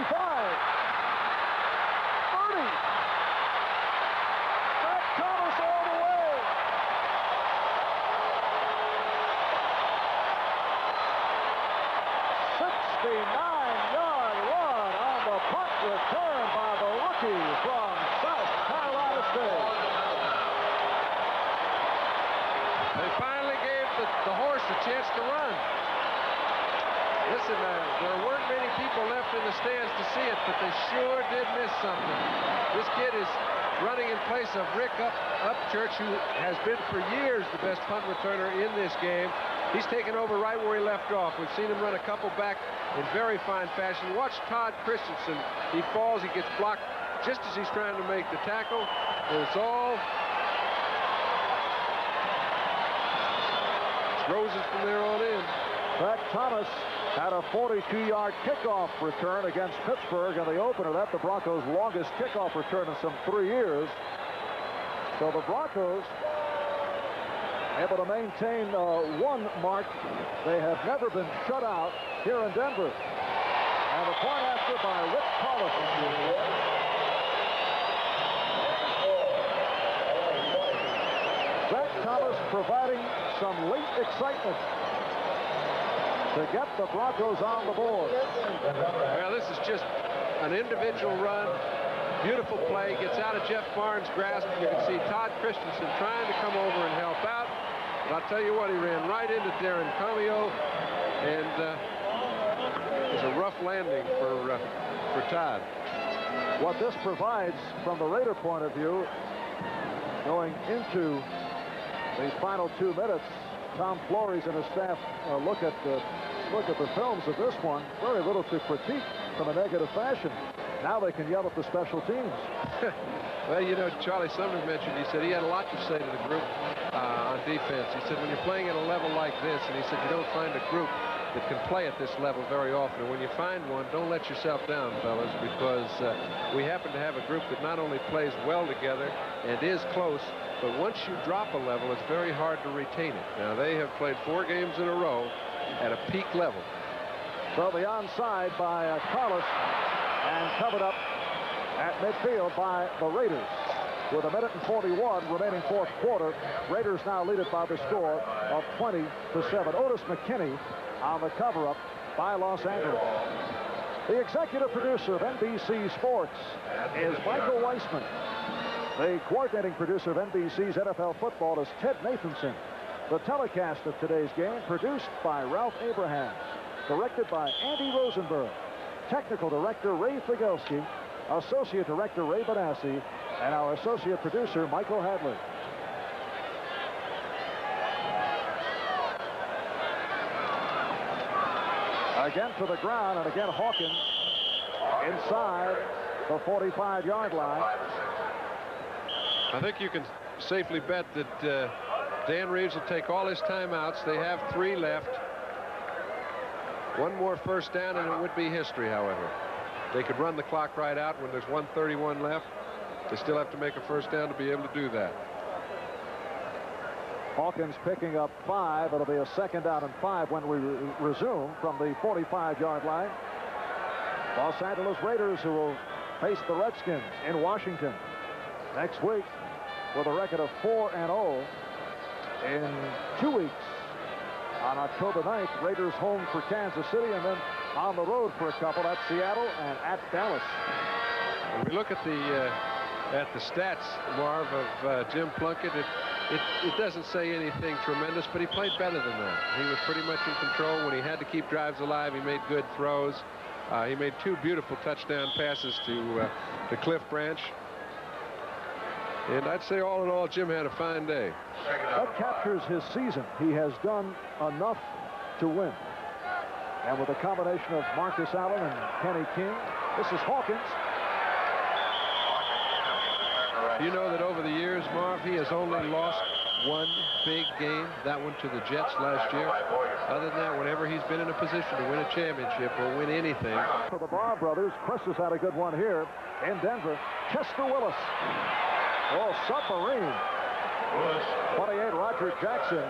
30. Zach Thomas all the way. '69-yard run on the punt return by the rookie from South Carolina State. They finally gave the horse a chance to run. Listen, there weren't many people left in the stands to see it, but they sure did miss something. This kid is running in place of Rick Upchurch, who has been for years the best punt returner in this game. He's taken over right where he left off. We've seen him run a couple back in very fine fashion. Watch Todd Christensen. He falls, he gets blocked just as he's trying to make the tackle. It's all roses from there on in. Zach Thomas had a 42-yard kickoff return against Pittsburgh in the opener. That's the Broncos' longest kickoff return in some 3 years. So the Broncos able to maintain one mark. They have never been shut out here in Denver. And the point after by Rick Karlis. Zach Thomas providing some late excitement to get the Broncos on the board. Well, this is just an individual run. Beautiful play. Gets out of Jeff Barnes' grasp. You can see Todd Christensen trying to come over and help out. But I'll tell you what, he ran right into Darren Cameo, and it was a rough landing for Todd. What this provides from the Raider point of view, going into the final 2 minutes, Tom Flores and his staff look at the films of this one. Very little to critique from a negative fashion. Now they can yell at the special teams. Well, you know, Charlie Sumner mentioned, he said he had a lot to say to the group on defense. He said when you're playing at a level like this, and he said you don't find a group that can play at this level very often. And when you find one, don't let yourself down, fellas, because we happen to have a group that not only plays well together and is close, but once you drop a level, it's very hard to retain it. Now, they have played 4 games in a row at a peak level. So the onside by Karlis, and covered up at midfield by the Raiders. With 1:41 remaining 4th quarter, Raiders now lead it by the score of 20-7. Otis McKinney on the cover-up by Los Angeles. The executive producer of NBC Sports is Michael Weissman. The coordinating producer of NBC's NFL football is Ted Nathanson. The telecast of today's game produced by Ralph Abrahams, directed by Andy Rosenberg, technical director Ray Figelski, associate director Ray Benassi, and our associate producer Michael Hadley. Again to the ground, and again Hawkins inside the 45-yard line. I think you can safely bet that Dan Reeves will take all his timeouts. They have 3 left. One more first down, and it would be history, however. They could run the clock right out when there's 1:31 left. They still have to make a first down to be able to do that. Hawkins picking up 5. It'll be a 2nd down and 5 when we resume from the 45-yard line. Los Angeles Raiders, who will face the Redskins in Washington next week with a record of 4-0 in 2 weeks. On October 9th, Raiders home for Kansas City, and then on the road for a couple at Seattle and at Dallas. When we look at the stats, Marv, of Jim Plunkett, it doesn't say anything tremendous, but he played better than that. He was pretty much in control. When he had to keep drives alive, he made good throws. He made 2 beautiful touchdown passes to Cliff Branch. And I'd say all in all, Jim had a fine day. That captures his season. He has done enough to win. And with a combination of Marcus Allen and Kenny King, this is Hawkins. You know that over the years, Marv, he has only lost 1 big game, that one to the Jets last year. Other than that, whenever he's been in a position to win a championship or win anything. For the Bahr brothers, Chris has had a good one here in Denver. Chester Willis. Oh, submarine. 28, Roger Jackson.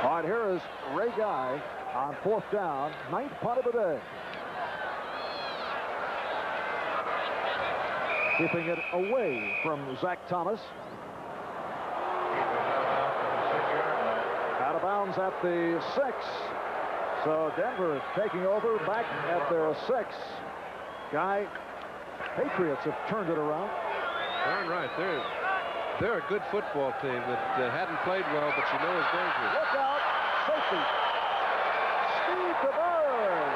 All right, here is Ray Guy on 4th down, 9th punt of the day. Keeping it away from Zach Thomas. Out of bounds at the 6. So Denver taking over back at their 6. Guy, Patriots have turned it around. Darn right. They're a good football team that hadn't played well, but you know is dangerous. Look out. Safety. Steve DeBerg.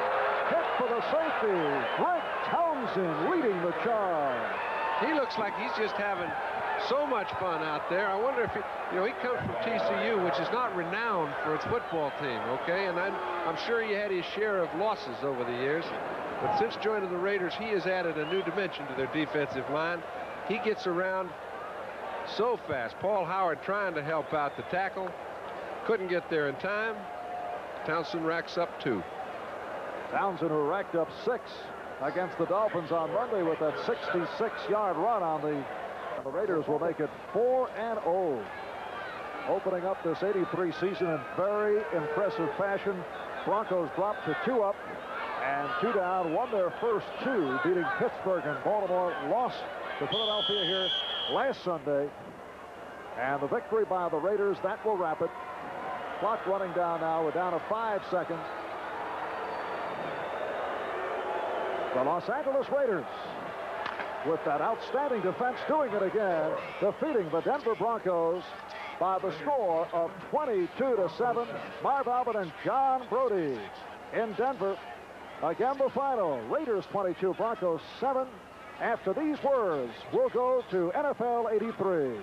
Hit for the safety. Greg Townsend leading the charge. He looks like he's just having so much fun out there. I wonder if he comes from TCU, which is not renowned for its football team, okay? And I'm sure he had his share of losses over the years. But since joining the Raiders, he has added a new dimension to their defensive line. He gets around so fast. Paul Howard trying to help out the tackle. Couldn't get there in time. Townsend racks up 2. Townsend, who racked up 6 against the Dolphins on Monday with that 66-yard run on the Raiders, will make it 4-0. Opening up this 83 season in very impressive fashion. Broncos dropped to 2 up and 2 down, won their first 2, beating Pittsburgh, and Baltimore lost to Philadelphia here last Sunday. And the victory by the Raiders, that will wrap it. Clock running down now. We're down to 5 seconds. The Los Angeles Raiders, with that outstanding defense, doing it again, defeating the Denver Broncos by the score of 22-7. Marv Albert and John Brody in Denver. Again, the final, Raiders 22, Broncos 7. After these words, we'll go to NFL 83.